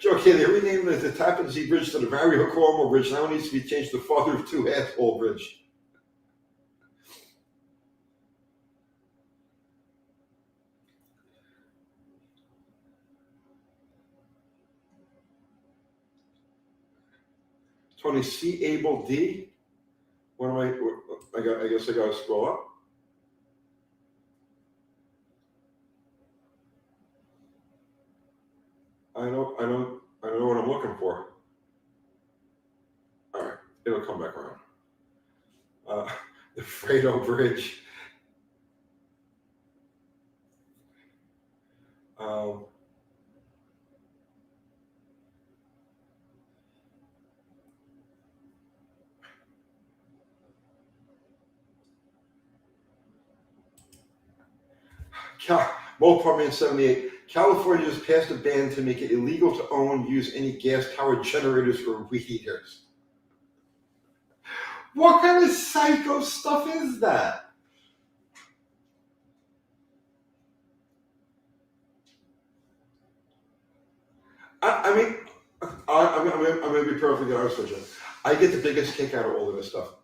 Joe K, they renamed the Tappan Zee Bridge to the Vario Cuomo Bridge. Now it needs to be changed to Father of Two Asshole Bridge. Tony C. Abel D. What am I guess I got to scroll up. I know what I'm looking for. All right, it'll come back around. The Fredo Bridge. Moparman 78. California just passed a ban to make it illegal to own, use any gas-powered generators for weed eaters. What kind of psycho stuff is that? I'm going to be perfectly honest with you. I get the biggest kick out of all of this stuff.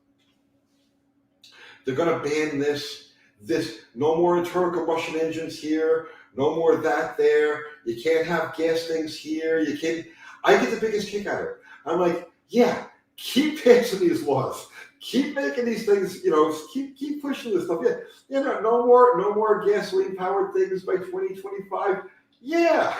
They're going to ban this, no more internal combustion engines here, no more that there. You can't have gas things here. You can't. I get the biggest kick out of it. I'm like, yeah, keep passing these laws. Keep making these things, keep pushing this stuff. Yeah, no more gasoline powered things by 2025. Yeah,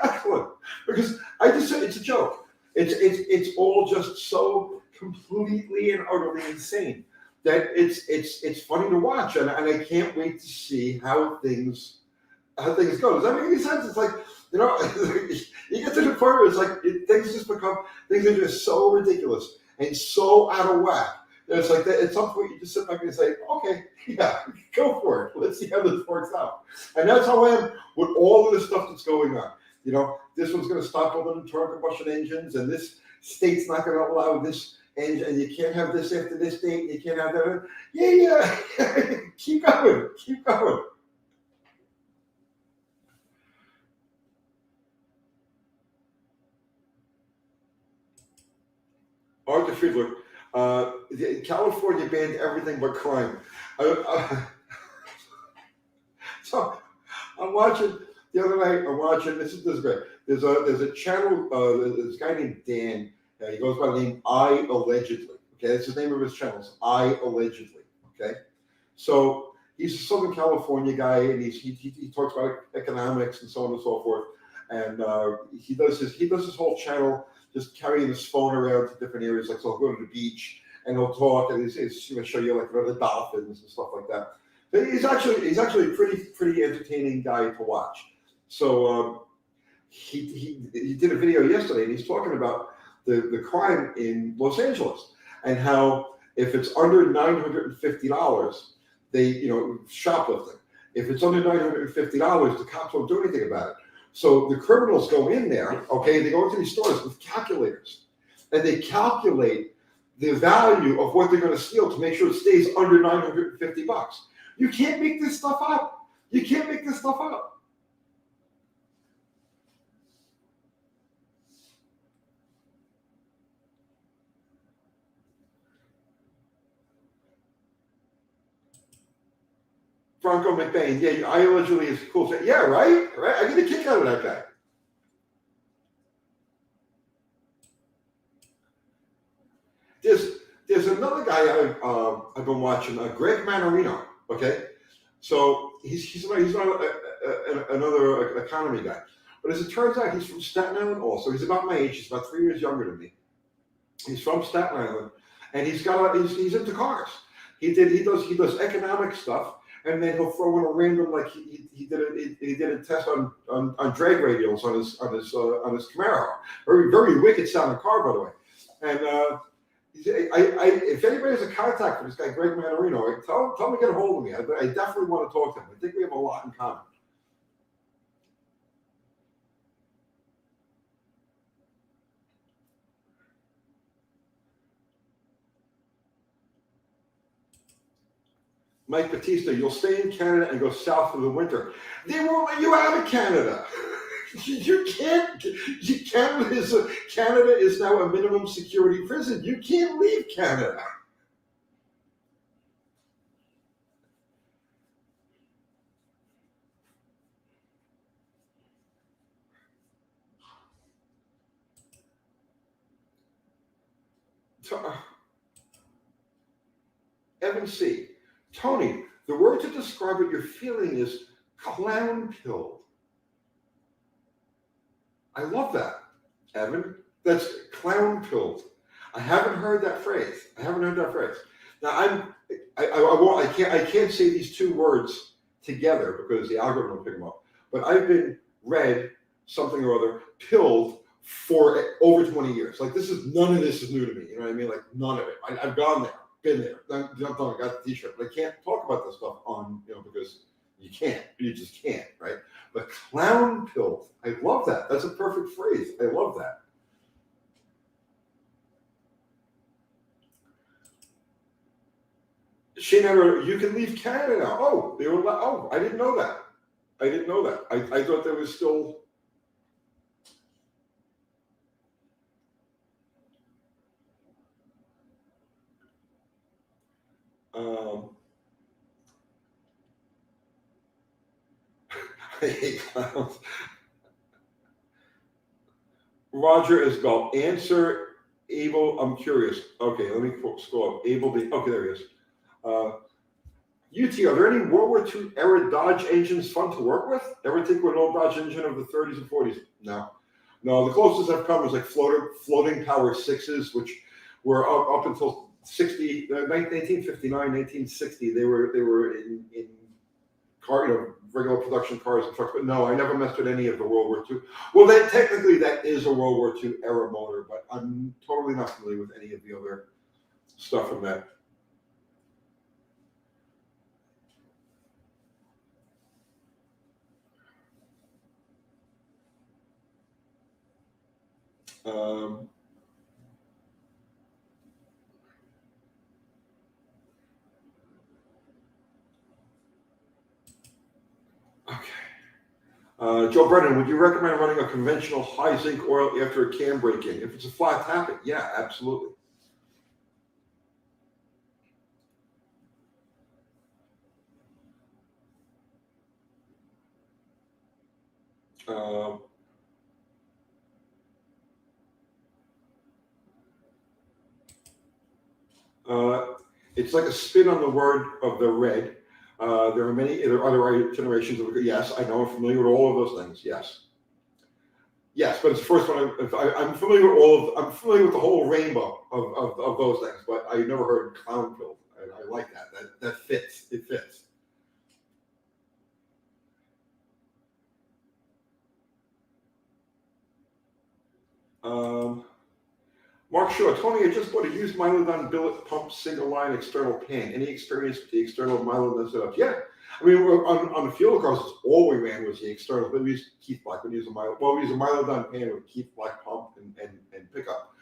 excellent. Because I just said it's a joke. It's all just so completely and utterly insane that it's funny to watch, and I can't wait to see how things go. Does that make any sense? It's like, you get to the point where it's like things are just so ridiculous and so out of whack. It's like that, at some point you just sit back and say, okay, yeah, go for it. Let's see how this works out. And that's how I am with all of the stuff that's going on. This one's going to stop all the internal combustion engines, and this state's not going to allow this engine, and you can't have this after this date, and you can't have that. Yeah. Keep going. Arthur Friedler. California banned everything but crime. So I'm watching the other night. This is great. There's a channel. There's a guy named Dan. He goes by the name I Allegedly. Okay, that's the name of his channel. It's I Allegedly. Okay, so he's a Southern California guy, and he talks about economics and so on and so forth. And he does his whole channel just carrying his phone around to different areas. Like, so he'll go to the beach and he'll talk, and he's going to show you like the dolphins and stuff like that. But he's actually a pretty entertaining guy to watch. So he did a video yesterday, and he's talking about the crime in Los Angeles and how if it's under $950, they shoplifting. If it's under $950, the cops won't do anything about it. So the criminals go in there, okay, they go into these stores with calculators, and they calculate the value of what they're going to steal to make sure it stays under $950. You can't make this stuff up. Bronco McBain, yeah, I allegedly is cool. Yeah, right. I get a kick out of that guy. There's another guy I've been watching, Greg Manorino. Okay, so he's not another economy guy, But as it turns out, he's from Staten Island also. He's about my age. He's about 3 years younger than me. He's from Staten Island, and he's into cars. He does economic stuff, and then he'll throw in a random, like he did a test on drag radials on his Camaro. Very, very wicked sounding car, by the way. And if anybody has a contact for this guy, Greg Manarino, tell him to get a hold of me. I definitely want to talk to him. I think we have a lot in common. Mike Batista, you'll stay in Canada and go south for the winter. They won't let you out of Canada. You can't. Canada is now a minimum security prison. You can't leave Canada. Evan C. Tony, the word to describe what you're feeling is clown-pilled. I love that, Evan. That's clown-pilled. I haven't heard that phrase. Now I can't say these two words together because the algorithm will pick them up. But I've been read something or other pilled for over 20 years. Like none of this is new to me. You know what I mean? Like none of it. I've gone there. Been there. I got the t-shirt, but I can't talk about this stuff on, because you just can't, right? But clown pilled, I love that. That's a perfect phrase. I love that. Shane, you can leave Canada now. Oh, they were. Oh, I didn't know that. I thought there was still. I hate clowns. Roger is go. Answer Abel. I'm curious. Okay, let me scroll up. Abel. Okay, there he is. UT, are there any World War II era Dodge engines fun to work with? Ever think of an old Dodge engine of the 30s and 40s? No. The closest I've come was like floating power sixes, which were up until 1959, 1960. They were in car, regular production cars and trucks. But no, I never messed with any of the World War II. Well, then technically that is a World War II era motor, but I'm totally not familiar with any of the other stuff from that. Joe Brennan, would you recommend running a conventional high zinc oil after a cam break-in? If it's a flat tappet, yeah, absolutely. It's like a spin on the word of the red. There are other generations of it. Yes, I know. I'm familiar with all of those things. Yes, but it's the first one. I'm familiar with I'm familiar with the whole rainbow of those things. But I never heard clown pilled. I like that. That fits. It fits. Mark Shaw, Tony, I just bought a used Mylodon billet pump single line external pan. Any experience with the external Mylodon setup? Yeah. I mean, on the fuel cars, all we ran was the external, but we used Keith Black. We used a Mylodon pan with Keith Black pump and pickup.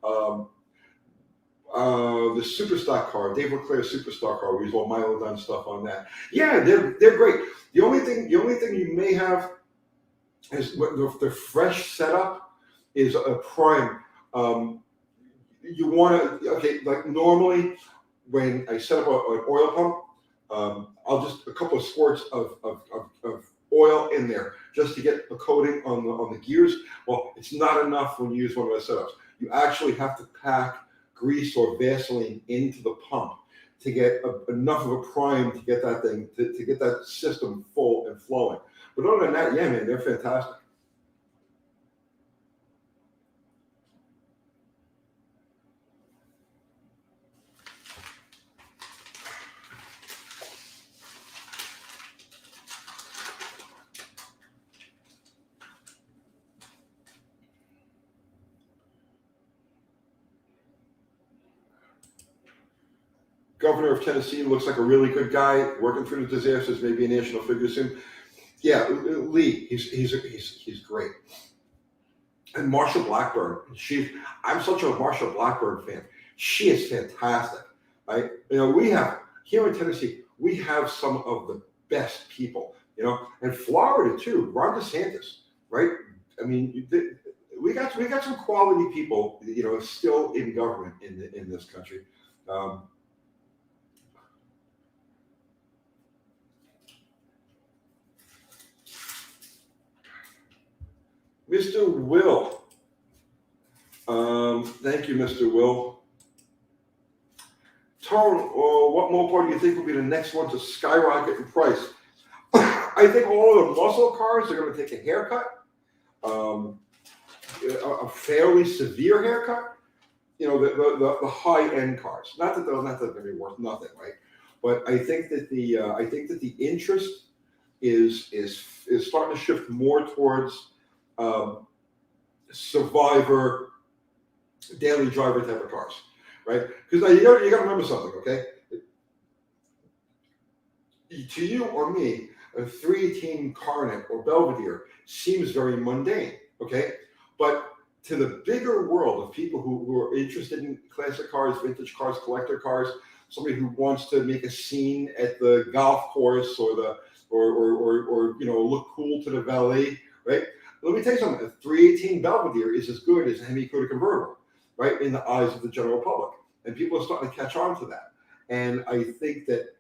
The Superstock car, Dave Leclerc Superstock car, we use all Mylodon stuff on that. Yeah, they're great. The only thing you may have is the fresh setup is a prime. You want to, like normally when I set up an oil pump, I'll just a couple of squirts of oil in there just to get a coating on the gears. Well, it's not enough when you use one of those setups. You actually have to pack grease or Vaseline into the pump to get enough of a prime to get that thing, to get that system full and flowing. But other than that, yeah, man, they're fantastic. governor of Tennessee looks like a really good guy, working through the disasters, maybe a national figure soon. Yeah, Lee, he's great. And Marsha Blackburn, I'm such a Marsha Blackburn fan. She is fantastic, right? We have here in Tennessee, we have some of the best people, and Florida too. Ron DeSantis, right? I mean, we got some quality people, still in government in this country. Mr. Will, thank you, Mr. Will. Tone, what Mopar do you think will be the next one to skyrocket in price? I think all the muscle cars are going to take a haircut, a fairly severe haircut. The high end cars. Not that they're going to be worth nothing, right? But I think that the interest is starting to shift more towards survivor, daily driver type of cars, right? Because now you got to remember something, okay? To you or me, a 318 Coronet or Belvedere seems very mundane, okay? But to the bigger world of people who are interested in classic cars, vintage cars, collector cars, somebody who wants to make a scene at the golf course or look cool to the valet, right? Let me tell you something. A 318 Belvedere is as good as a Hemi Cuda convertible, right? In the eyes of the general public, and people are starting to catch on to that. And I think that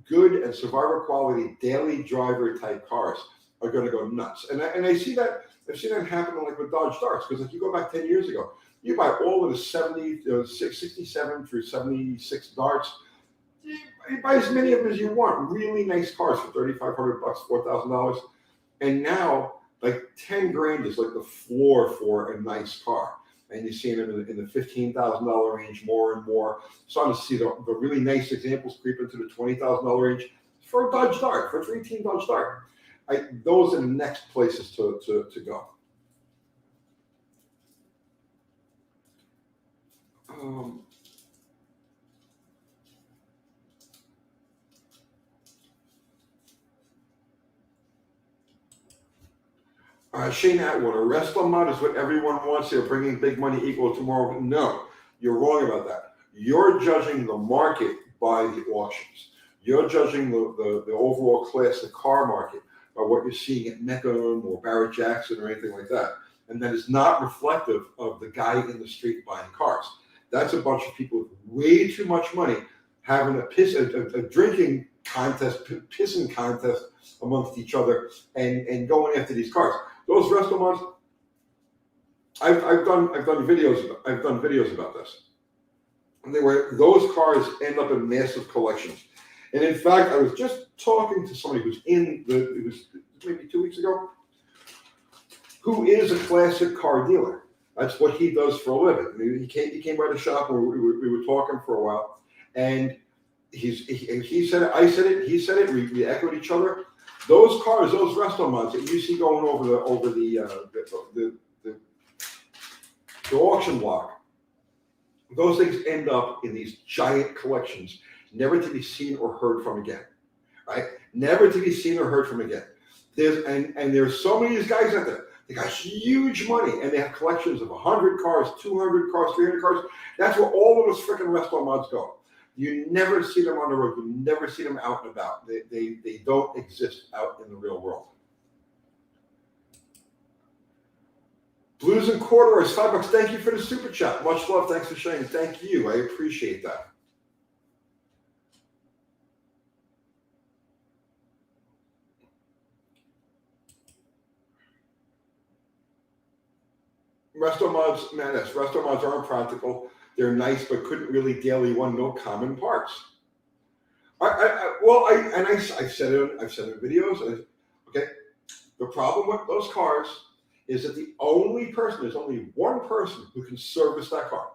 good and survivor quality daily driver type cars are going to go nuts. And I see that. I've seen that happen like with Dodge Darts, because if you go back 10 years ago, you buy all of the 67 through 76 Darts. You buy as many of them as you want. Really nice cars for $3,500, $4,000. And now, like 10 grand is like the floor for a nice car. And you're seeing them in the $15,000 range more and more. Starting to see the really nice examples creep into the $20,000 range for a Dodge Dart, for a 318 Dodge Dart. Those are the next places to go. Shane Atwood, a wrestler mod is what everyone wants. They're bringing big money equal tomorrow. No, you're wrong about that. You're judging the market by the auctions. You're judging the overall classic car market by what you're seeing at Meckham or Barrett Jackson or anything like that. And that is not reflective of the guy in the street buying cars. That's a bunch of people with way too much money having a drinking contest, pissing contest amongst each other and going after these cars. Those resto mods, I've done videos about this. And those cars end up in massive collections. And in fact, I was just talking to somebody it was maybe 2 weeks ago, who is a classic car dealer. That's what he does for a living. I mean, he came by the shop and we were talking for a while, and he said it, I said it, he said it. We echoed each other. Those cars, those resto mods that you see going over the auction block, those things end up in these giant collections, never to be seen or heard from again, right? Never to be seen or heard from again. There's so many of these guys out there. They got huge money, and they have collections of 100 cars, 200 cars, 300 cars. That's where all of those freaking resto mods go. You never see them on the road. You never see them out and about. They don't exist out in the real world. Blues and Corduroy, $5. Thank you for the super chat. Much love. Thanks for sharing. Thank you. I appreciate that. Resto mods, resto mods aren't practical. They're nice, but couldn't really daily one, no common parts. I've said it in videos. Okay, the problem with those cars is that there's only one person who can service that car.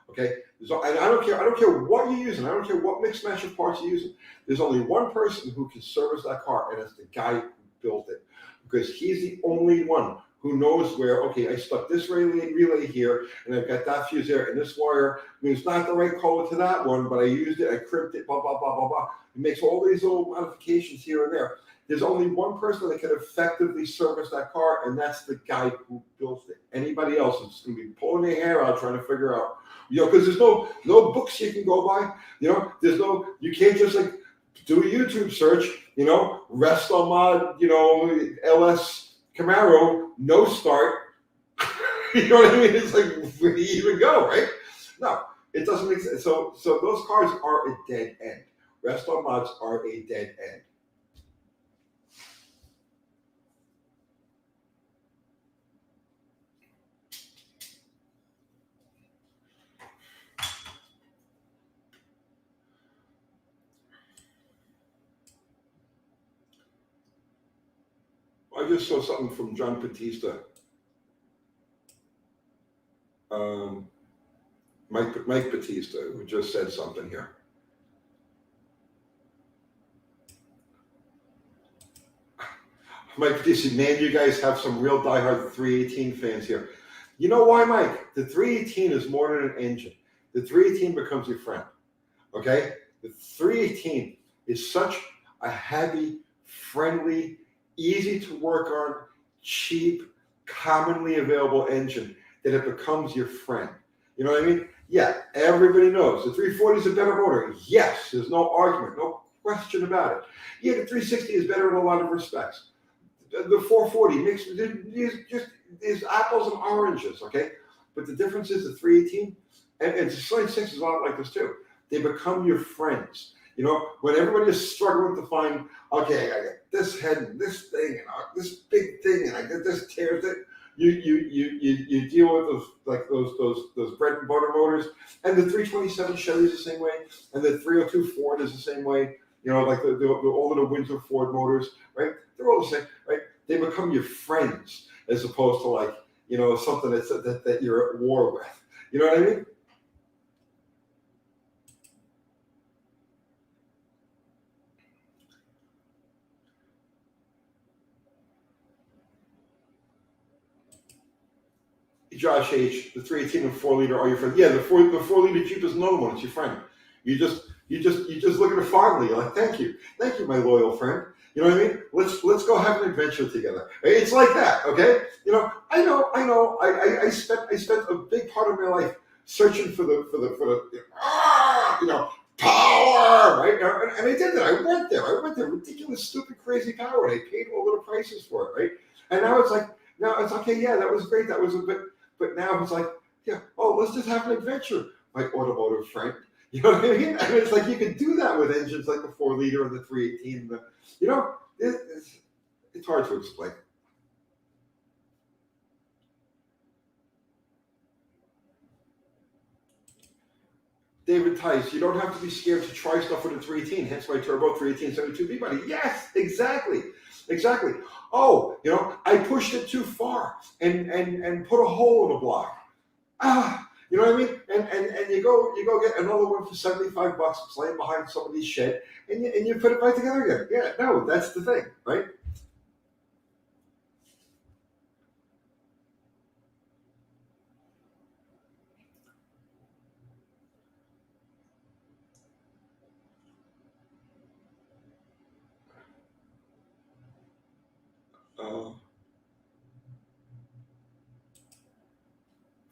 Okay, and I don't care what you're using. I don't care what mix match of parts you're using. There's only one person who can service that car, and it's the guy who built it, because he's the only one who knows where, okay, I stuck this relay here, and I've got that fuse there, and this wire means not the right color to that one, but I used it, I crimped it, blah, blah, blah, blah, blah. It makes all these little modifications here and there. There's only one person that can effectively service that car, and that's the guy who built it. Anybody else is going to be pulling their hair out trying to figure out, because there's no books you can go by. You can't just like do a YouTube search, Resto mod, LS Camaro, no start. You know what I mean? It's like, where do you even go, right? No, it doesn't make sense. So those cars are a dead end. Resto mods are a dead end. I just saw something from John Batista. Mike Batista, who just said something here. Mike Batista, man, you guys have some real diehard 318 fans here. You know why, Mike? The 318 is more than an engine. The 318 becomes your friend, okay? The 318 is such a heavy, friendly, easy to work on, cheap, commonly available engine that it becomes your friend. You know what I mean? Yeah, everybody knows the 340 is a better motor. Yes, there's no argument, no question about it. Yeah, the 360 is better in a lot of respects. The 440 mixed, there's apples and oranges, okay? But the difference is the 318, and the 26 is a lot like this too. They become your friends. When everybody is struggling to find, okay, I got this head and this thing and this big thing and I get this tears it. You deal with those bread and butter motors, and the 327 Chevy is the same way, and the 302 Ford is the same way. Like the older Windsor Ford motors, right? They're all the same, right? They become your friends as opposed to like something that you're at war with. You know what I mean? Josh H, the 318 and 4 liter are your friend. Yeah, the 4 liter Jeep is another one. It's your friend. You just look at it fondly. You're like, thank you, my loyal friend. You know what I mean? Let's go have an adventure together. It's like that, okay? I know. I spent a big part of my life searching for the power, right? And I did that. I went there. Ridiculous, stupid, crazy power. And I paid all the prices for it, right? And now it's like, okay, yeah, that was great. That was a bit. But now it's like, yeah, let's just have an adventure, my automotive friend. You know what I mean? And it's like you can do that with engines like the 4 liter and the 318. It's hard to explain. David Tice, you don't have to be scared to try stuff with a 318, hence my turbo 318 72B buddy. Yes, exactly. Oh, I pushed it too far and put a hole in the block. You know what I mean? And you go get another one for $75. It's laying behind somebody's shed, and you put it back together again. Yeah, no, that's the thing, right?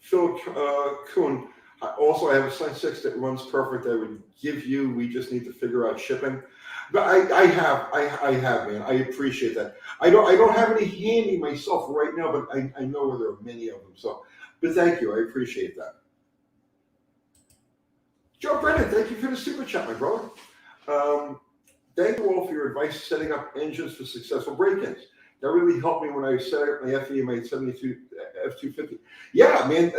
Phil Kuhn, also I have a Sign 6 that runs perfect. I would give you. We just need to figure out shipping. But I have, man. I appreciate that. I don't have any handy myself right now, but I know where there are many of them. So, but thank you. I appreciate that. Joe Brennan, thank you for the super chat, my brother. Thank you all for your advice setting up engines for successful break-ins. That really helped me when I set up my FE and my 72 F250. Yeah, man,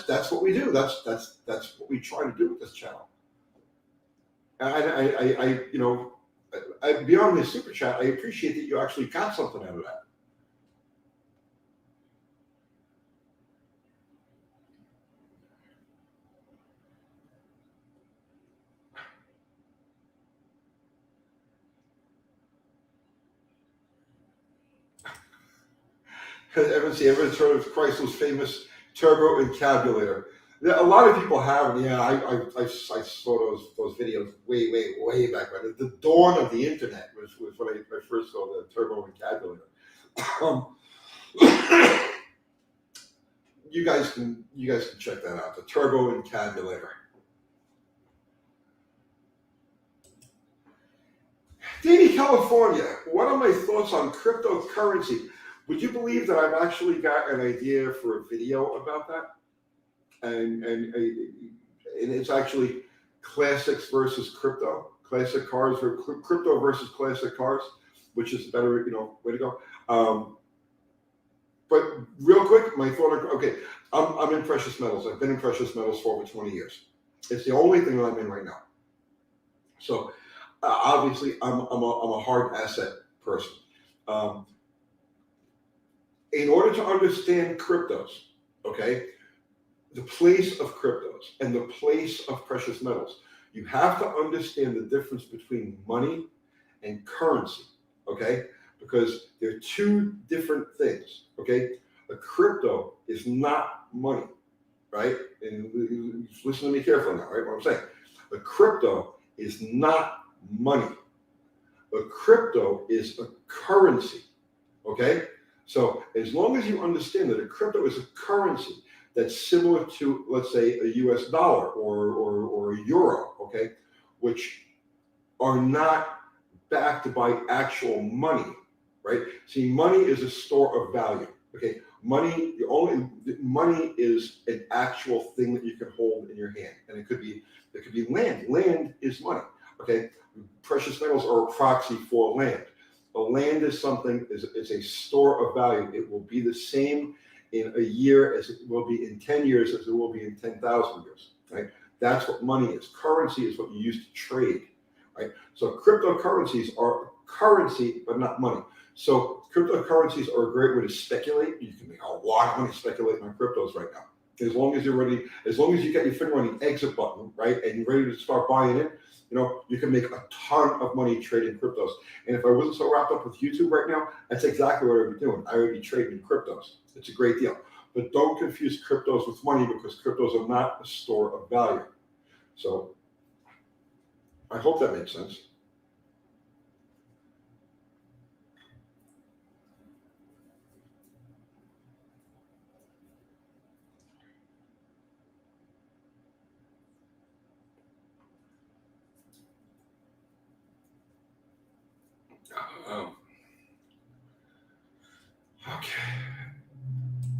that's what we do. That's what we try to do with this channel. And I beyond the super chat, I appreciate that you actually got something out of that. Everyone's heard of Chrysler's famous turbo encabulator. A lot of people have, yeah. I saw those videos way back when. The dawn of the internet was when I first saw the turbo encabulator. You guys can check that out. The turbo encabulator. Danny, California. What are my thoughts on cryptocurrency? Would you believe that I've actually got an idea for a video about that? And it's actually classics versus crypto, classic cars or crypto versus classic cars, which is better, way to go. But real quick, my thought. Okay, I'm in precious metals. I've been in precious metals for over 20 years. It's the only thing that I'm in right now. So obviously, I'm a hard asset person. In order to understand cryptos, okay, the place of cryptos and the place of precious metals, you have to understand the difference between money and currency, okay? Because they're two different things, okay? A crypto is not money, right? And listen to me carefully now, right? What I'm saying. A crypto is not money. A crypto is a currency, okay? So as long as you understand that a crypto is a currency that's similar to, let's say, a US dollar or a euro, okay, which are not backed by actual money, right? See, money is a store of value, okay? Money is an actual thing that you can hold in your hand, and it could be land. Land is money, okay? Precious metals are a proxy for land. A land is something, is a store of value. It will be the same in a year as it will be in 10 years as it will be in 10,000 years, right? That's what money is. Currency is what you use to trade, right? So cryptocurrencies are currency, but not money. So cryptocurrencies are a great way to speculate. You can make a lot of money speculating on cryptos right now. As long as you're ready, as long as you get your finger on the exit button, right, and you're ready to start buying it, you can make a ton of money trading cryptos. And if I wasn't so wrapped up with YouTube right now, that's exactly what I would be doing. I would be trading cryptos. It's a great deal. But don't confuse cryptos with money, because cryptos are not a store of value. So I hope that makes sense. Okay.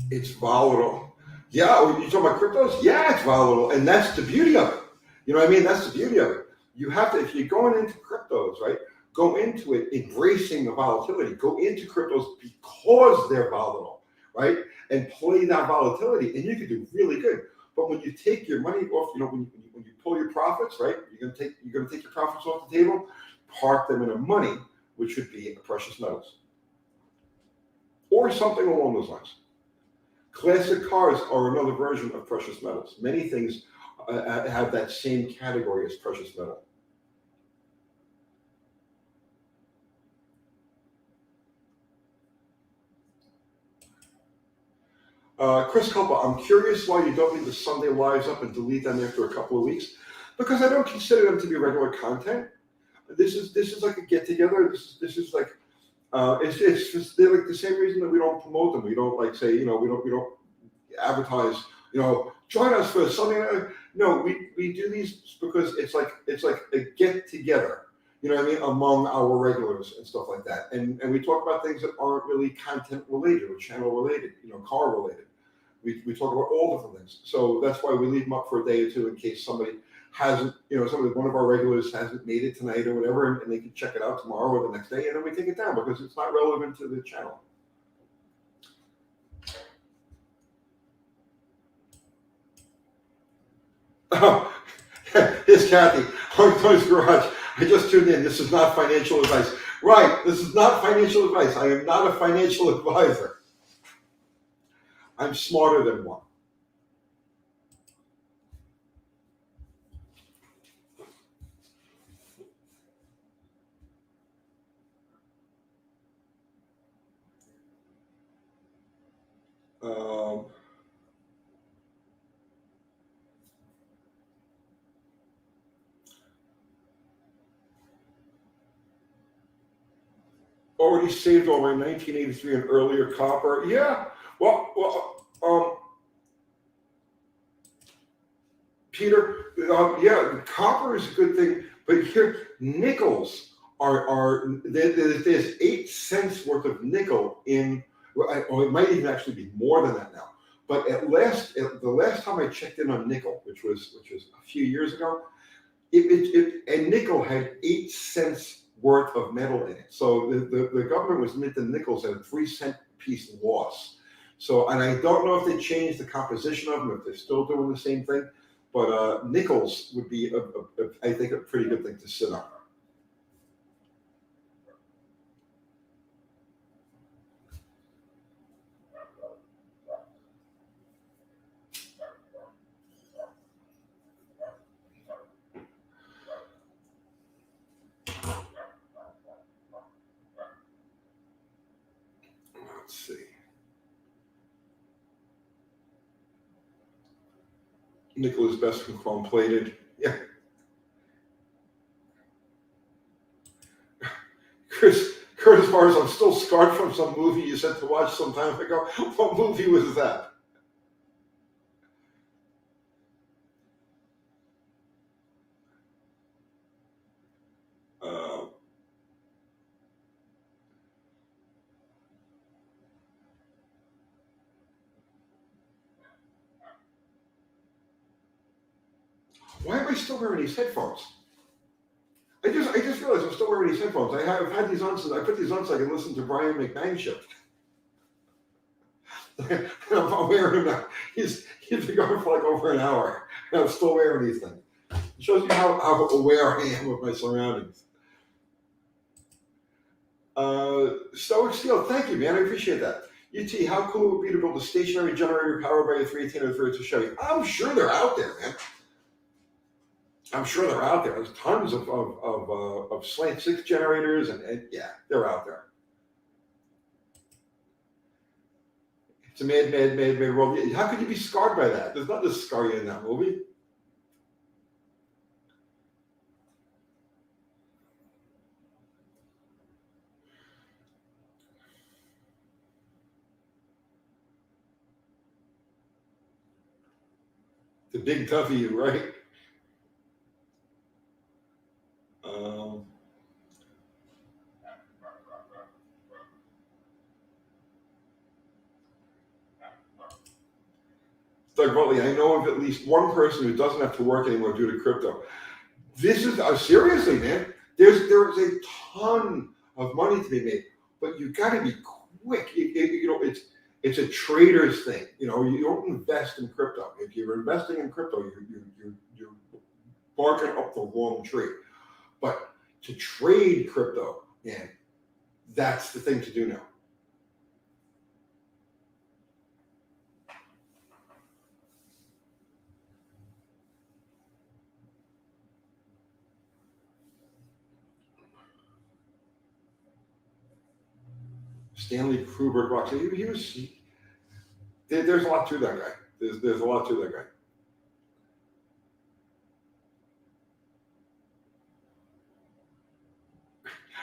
It's volatile. Yeah, you talking about cryptos? Yeah, it's volatile. And that's the beauty of it. You know what I mean? That's the beauty of it. You have to, if you're going into cryptos, right, go into it embracing the volatility. Go into cryptos because they're volatile, right? And play that volatility, and you can do really good. But when you take your money off, when you pull your profits, right, you're gonna take your profits off the table, park them in a money, which would be precious metals. Or something along those lines. Classic cars are another version of precious metals. Many things have that same category as precious metal. Chris Copa, I'm curious why you don't leave the Sunday lives up and delete them after a couple of weeks. Because I don't consider them to be regular content. This is like a get together. This is like it's just, they're like the same reason that we don't promote them. We don't like say we don't advertise join us for Sunday. No, we do these because it's like a get together. You know what I mean, among our regulars and stuff like that. And we talk about things that aren't really content related or channel related, car related. We talk about all different things. So that's why we leave them up for a day or two in case somebody hasn't, one of our regulars hasn't made it tonight or whatever, and they can check it out tomorrow or the next day, and then we take it down because it's not relevant to the channel. Oh, here's Kathy. Tony's Garage. I just tuned in. This is not financial advice. Right. This is not financial advice. I am not a financial advisor. I'm smarter than one. Um, already saved all my 1983 and earlier copper. Yeah. Peter, yeah, copper is a good thing, but here nickels there's 8 cents worth of nickel in. Well, it might even actually be more than that now. But the last time I checked in on nickel, which was a few years ago, and nickel had 8 cents worth of metal in it. So the government was minting nickels at a 3-cent piece loss. So, and I don't know if they changed the composition of them, if they're still doing the same thing. But nickels would be, I think, a pretty good thing to sit on. Let's see. Nickel is best when chrome plated. Yeah. Curtis Mars, I'm still scarred from some movie you said to watch some time ago. What movie was that? Why am I still wearing these headphones? I just realized I'm still wearing these headphones. I've had these on since I put these on so I can listen to Brian McBang show. I'm wearing them now. He's been going for like over an hour, and I'm still wearing these things. It shows you how aware I am of my surroundings. Stoic Steel, thank you, man. I appreciate that. UT, how cool would it be to build a stationary generator powered by a 310 or 32 Chevy? I'm sure they're out there, man. I'm sure they're out there. There's tons of slant 6 generators, and yeah, they're out there. It's a mad world. How could you be scarred by that? There's nothing to scar you in that movie. The big toughie, right? Doug Butley, I know of at least one person who doesn't have to work anymore due to crypto. This is seriously, man. There's a ton of money to be made, but you got to be quick. It's a trader's thing. You don't invest in crypto. If you're investing in crypto, you're barking up the wrong tree. But to trade crypto, man, that's the thing to do now. Stanley Kubrick box. There's a lot to that guy. There's a lot to that guy.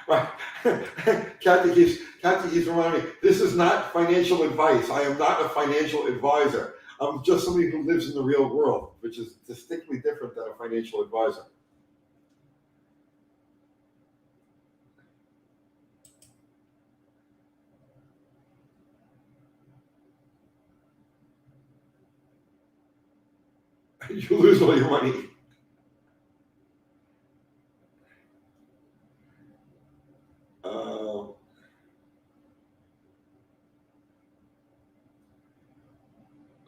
Right. Kathy keeps reminding me, this is not financial advice. I am not a financial advisor. I'm just somebody who lives in the real world, which is distinctly different than a financial advisor. You lose all your money.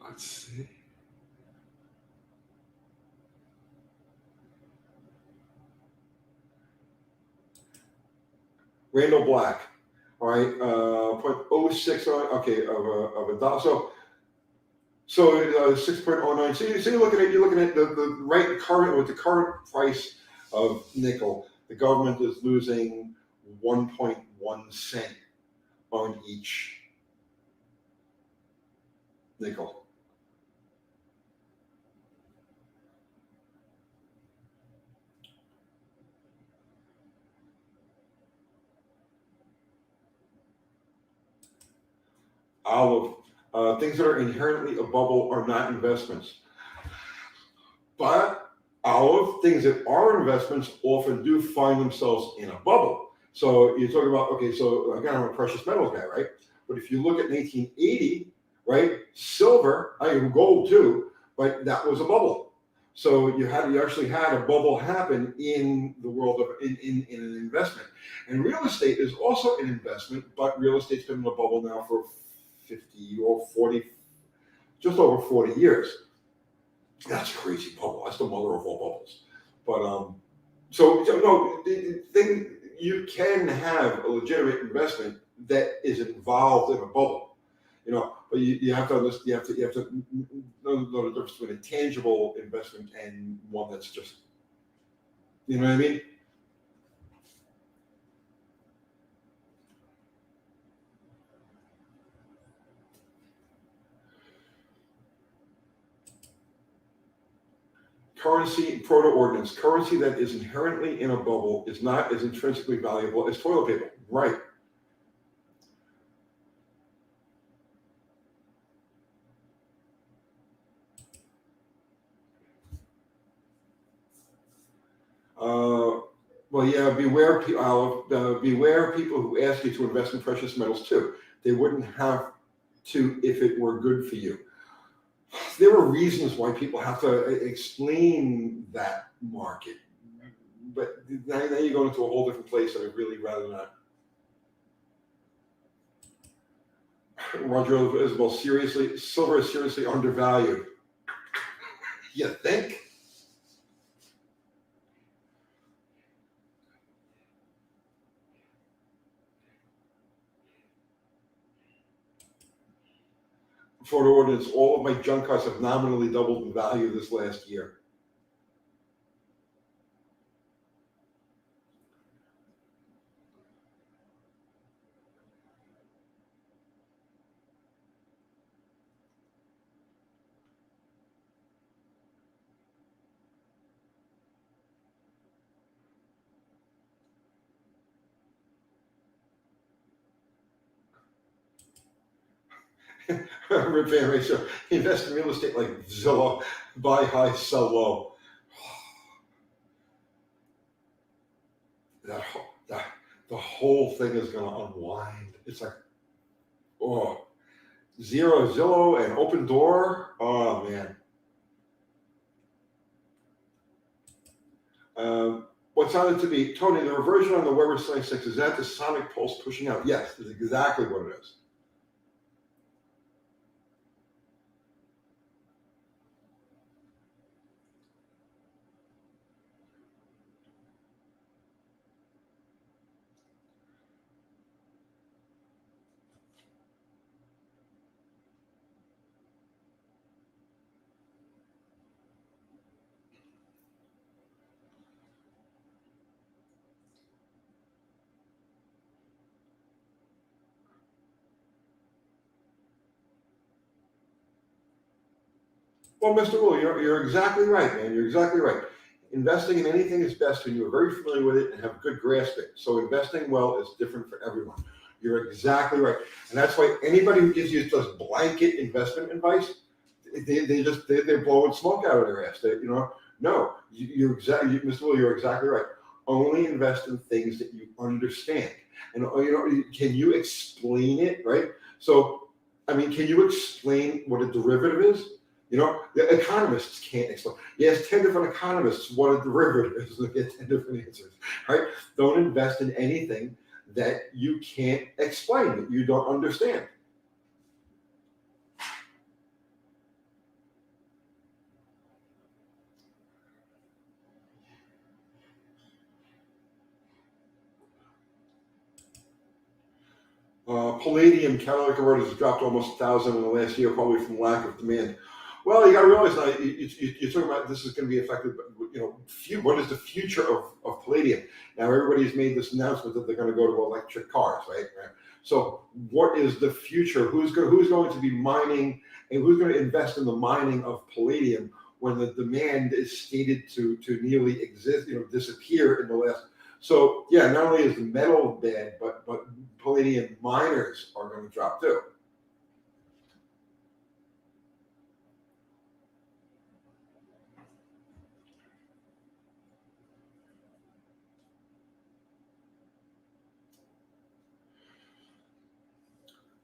Let's see. Randall Black. All right, 0.06 on, okay, of a dollar. So 6.09. So you're looking at the right current with the current price of nickel. The government is losing 1.1 cent on each nickel. Olive. Things that are inherently a bubble are not investments. But Olive, things that are investments often do find themselves in a bubble. So you talk about, okay, so again, I'm a precious metals guy, right? But if you look at 1980, right, silver, I mean gold too, but that was a bubble. So you actually had a bubble happen in the world of in an investment. And real estate is also an investment, but real estate's been in a bubble now for 50 or 40, just over 40 years. That's a crazy bubble. That's the mother of all bubbles. But so no, the thing, you can have a legitimate investment that is involved in a bubble, but you have to understand, you have to know the difference between a tangible investment and one that's just, you know what I mean? Currency proto-ordinance. Currency that is inherently in a bubble is not as intrinsically valuable as toilet paper. Right. Well, yeah, beware people who ask you to invest in precious metals too. They wouldn't have to if it were good for you. There are reasons why people have to explain that market, but now you go into a whole different place that I'd really rather not. Roger Isabel, seriously, silver is seriously undervalued. You think? Photo ordinance, all of my junk cars have nominally doubled in value this last year. Repair ratio. Invest in real estate like Zillow. Buy high, sell low. The whole thing is going to unwind. It's like, oh, Zero, Zillow, and Open Door. Oh man. What sounded to be, Tony, the reversion on the Weber 76, is that the sonic pulse pushing out? Yes, that's exactly what it is. Well, Mr. Will, you're exactly right, man. You're exactly right. Investing in anything is best when you're very familiar with it and have a good grasp of it. So investing well is different for everyone. You're exactly right. And that's why anybody who gives you just blanket investment advice, they're blowing smoke out of their ass. No, Mr. Will, you're exactly right. Only invest in things that you understand. And can you explain it, right? So, I mean, can you explain what a derivative is? The economists can't explain. Yes, 10 different economists what a derivative is. Look at 10 different answers, right? Don't invest in anything that you can't explain, that you don't understand. Palladium catalytic converters has dropped almost 1,000 in the last year, probably from lack of demand. Well, you got to realize now, you're talking about this is going to be affected, but what is the future of palladium? Now, everybody's made this announcement that they're going to go to electric cars, right? So what is the future? Who's going to be mining, and who's going to invest in the mining of palladium when the demand is stated to nearly exist, disappear in the last? So yeah, not only is the metal bad, but palladium miners are going to drop too.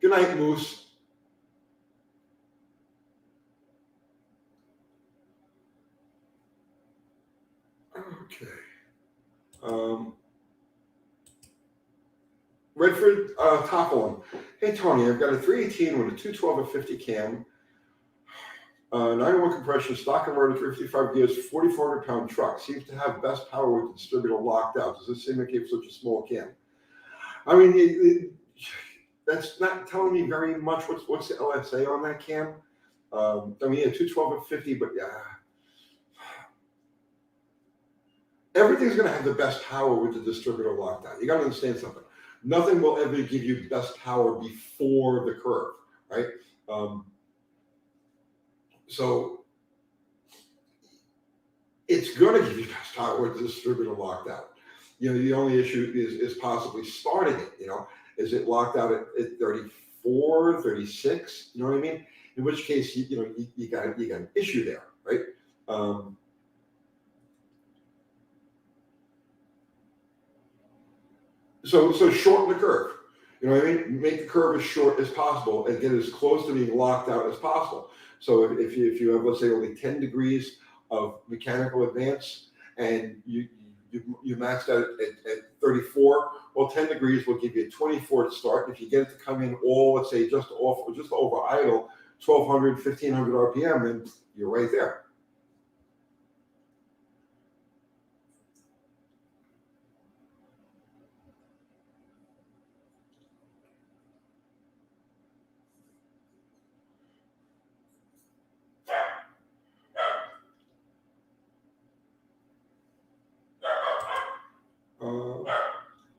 Good night, Moose. Okay. Redford Topham. Hey, Tony, I've got a 318 with a 212 and 50 cam, 91 compression, stock converter, 355 gears, 4,400-pound truck. Seems to have best power with the distributor locked out. Does this indicate such a small cam? I mean, that's not telling me very much. What's the LSA on that cam? I mean, yeah, 212 and 50, but yeah. Everything's going to have the best power with the distributor locked out. You got to understand something. Nothing will ever give you best power before the curve, right? So it's going to give you best power with the distributor locked out. The only issue is possibly starting it. Is it locked out at 34, 36? You know what I mean? In which case, you got an issue there, right? So shorten the curve. You know what I mean? Make the curve as short as possible and get as close to being locked out as possible. So if you have, let's say, only 10 degrees of mechanical advance and you maxed out at 34, well, 10 degrees will give you 24 to start. If you get it to come in all, let's say, just over idle, 1,200, 1,500 RPM, and you're right there.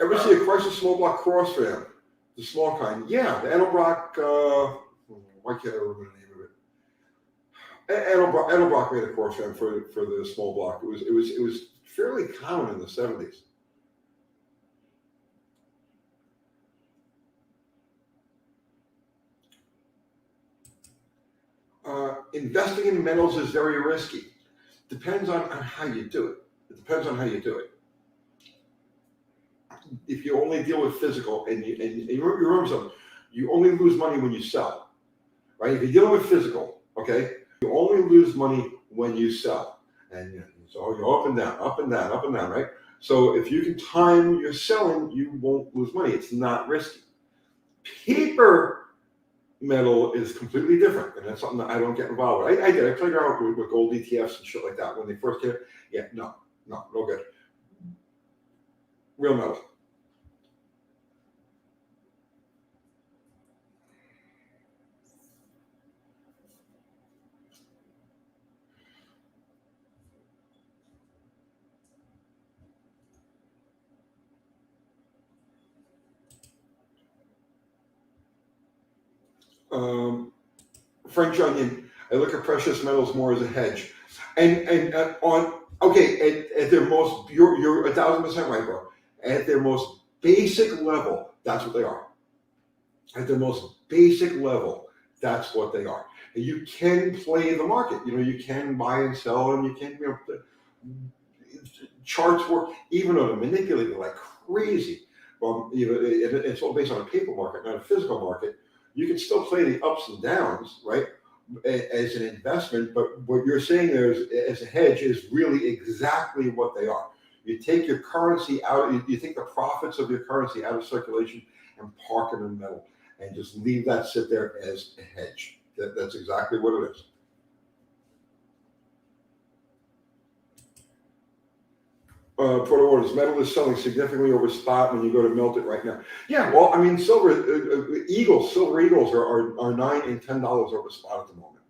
Ever see a Chrysler small block cross fan? The small kind? Yeah, the Edelbrock. Why can't I remember the name of it? Edelbrock made a cross fan for the small block. It was fairly common in the 70s. Investing in metals is very risky. Depends on how you do it. It depends on how you do it. If you only deal with physical, and you remember something, you only lose money when you sell, right? If you're dealing with physical, okay, you only lose money when you sell, and so you're up and down, up and down, up and down, right? So if you can time your selling, you won't lose money. It's not risky. Paper metal is completely different, and that's something that I don't get involved with. I played around with gold ETFs and shit like that when they first came. Yeah, no good. Real metal. French onion. I look at precious metals more as a hedge, and at their most, you're 1,000% right, bro. At their most basic level, that's what they are. At their most basic level, that's what they are. And you can play the market. You can buy and sell, and you can charts work, even though they're manipulated like crazy. It's all based on a paper market, not a physical market. You can still play the ups and downs, right, as an investment, but what you're saying there as a hedge is really exactly what they are. You take your currency out, you take the profits of your currency out of circulation and park them in metal, and just leave that sit there as a hedge. That's exactly what it is. Port orders. Metal is selling significantly over spot when you go to melt it right now. Yeah, well, I mean, silver eagles are $9 and $10 over spot at the moment.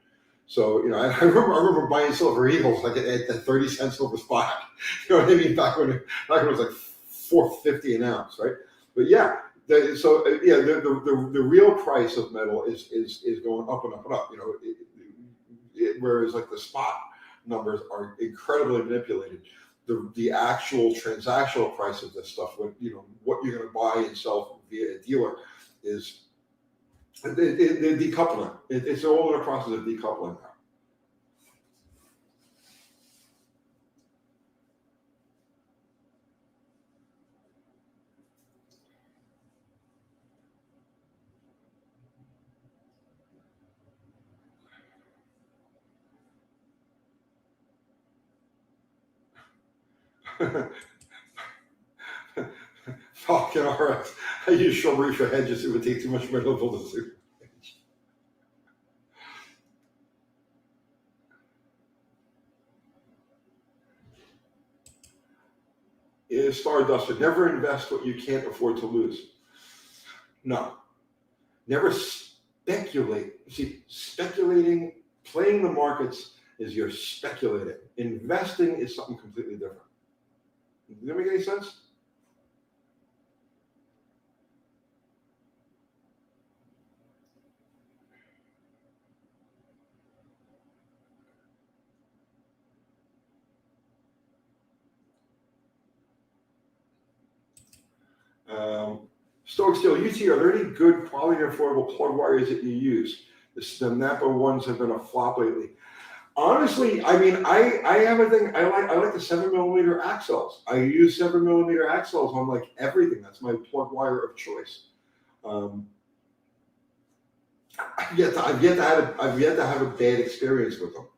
So I remember buying silver eagles like at 30 cents over spot. You know what I mean? Back when it was like $4.50 an ounce, right? But yeah, the real price of metal is going up and up and up. You know, whereas like the spot numbers are incredibly manipulated. The actual transactional price of this stuff, what you're going to buy and sell via a dealer, is they're decoupling. It's all in a process of decoupling now. Falcon RX. I use shrubbery for hedges. It would take too much metal to build a super hedge. Starduster. Never invest what you can't afford to lose. No. Never speculate. See, speculating, playing the markets is you're speculating. Investing is something completely different. Does that make any sense? Stoic Steel, UTG, are there any good quality and affordable plug wires that you use? The Napa ones have been a flop lately. Honestly, I mean, I have a thing. I like the 7mm axles. I use 7mm axles on like everything. That's my plug wire of choice. I've yet to have a bad experience with them.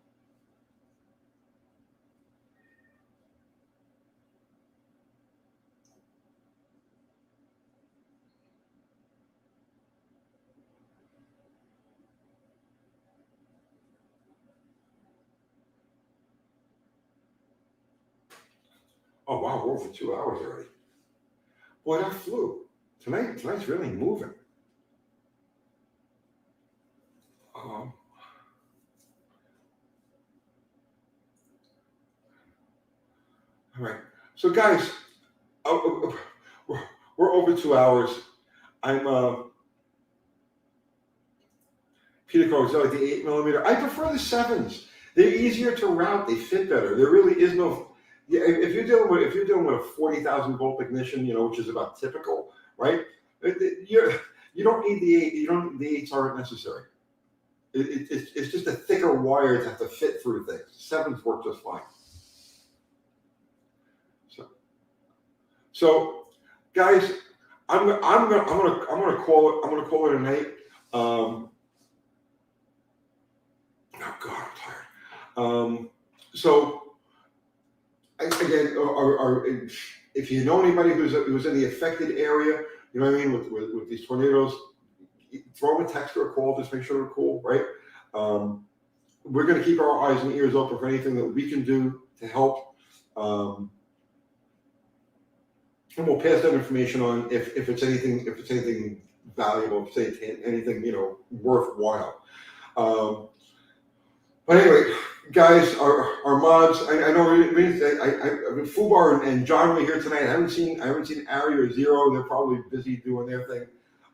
Oh wow, we're over 2 hours already. Boy, that flew. Tonight's really moving. All right. So guys, we're over 2 hours. I'm Peter Crow, is that like the 8mm? I prefer the 7s. They're easier to route. They fit better. There really is no. Yeah, if you're dealing with a 40,000 volt ignition, which is about typical, right? You don't need the 8. You don't. The 8s aren't necessary. It's just a thicker wire to have to fit through things. 7s work just fine. So guys, I'm gonna call it a night. Oh God, I'm tired. So again, if you know anybody who's in the affected area, you know what I mean, with these tornadoes, throw them a text or a call. Just make sure they're cool, right? We're going to keep our eyes and ears open for anything that we can do to help, and we'll pass that information on if it's anything valuable, if it's anything worthwhile. But anyway, guys, our mods. I know Fubar and John were here tonight. I haven't seen Ari or Zero. They're probably busy doing their thing.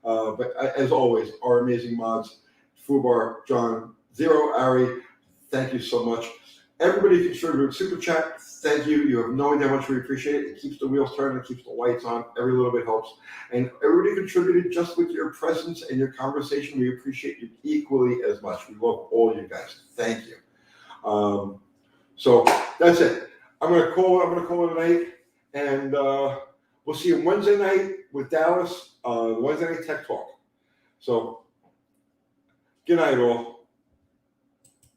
But as always, our amazing mods, Fubar, John, Zero, Ari. Thank you so much. Everybody contributed super chat. Thank you. You have no idea how much we appreciate it. It keeps the wheels turning. It keeps the lights on. Every little bit helps. And everybody contributed just with your presence and your conversation. We appreciate you equally as much. We love all you guys. Thank you. So that's it. I'm gonna call it a night, and we'll see you Wednesday night with Dallas. Wednesday night Tech Talk. So good night, all.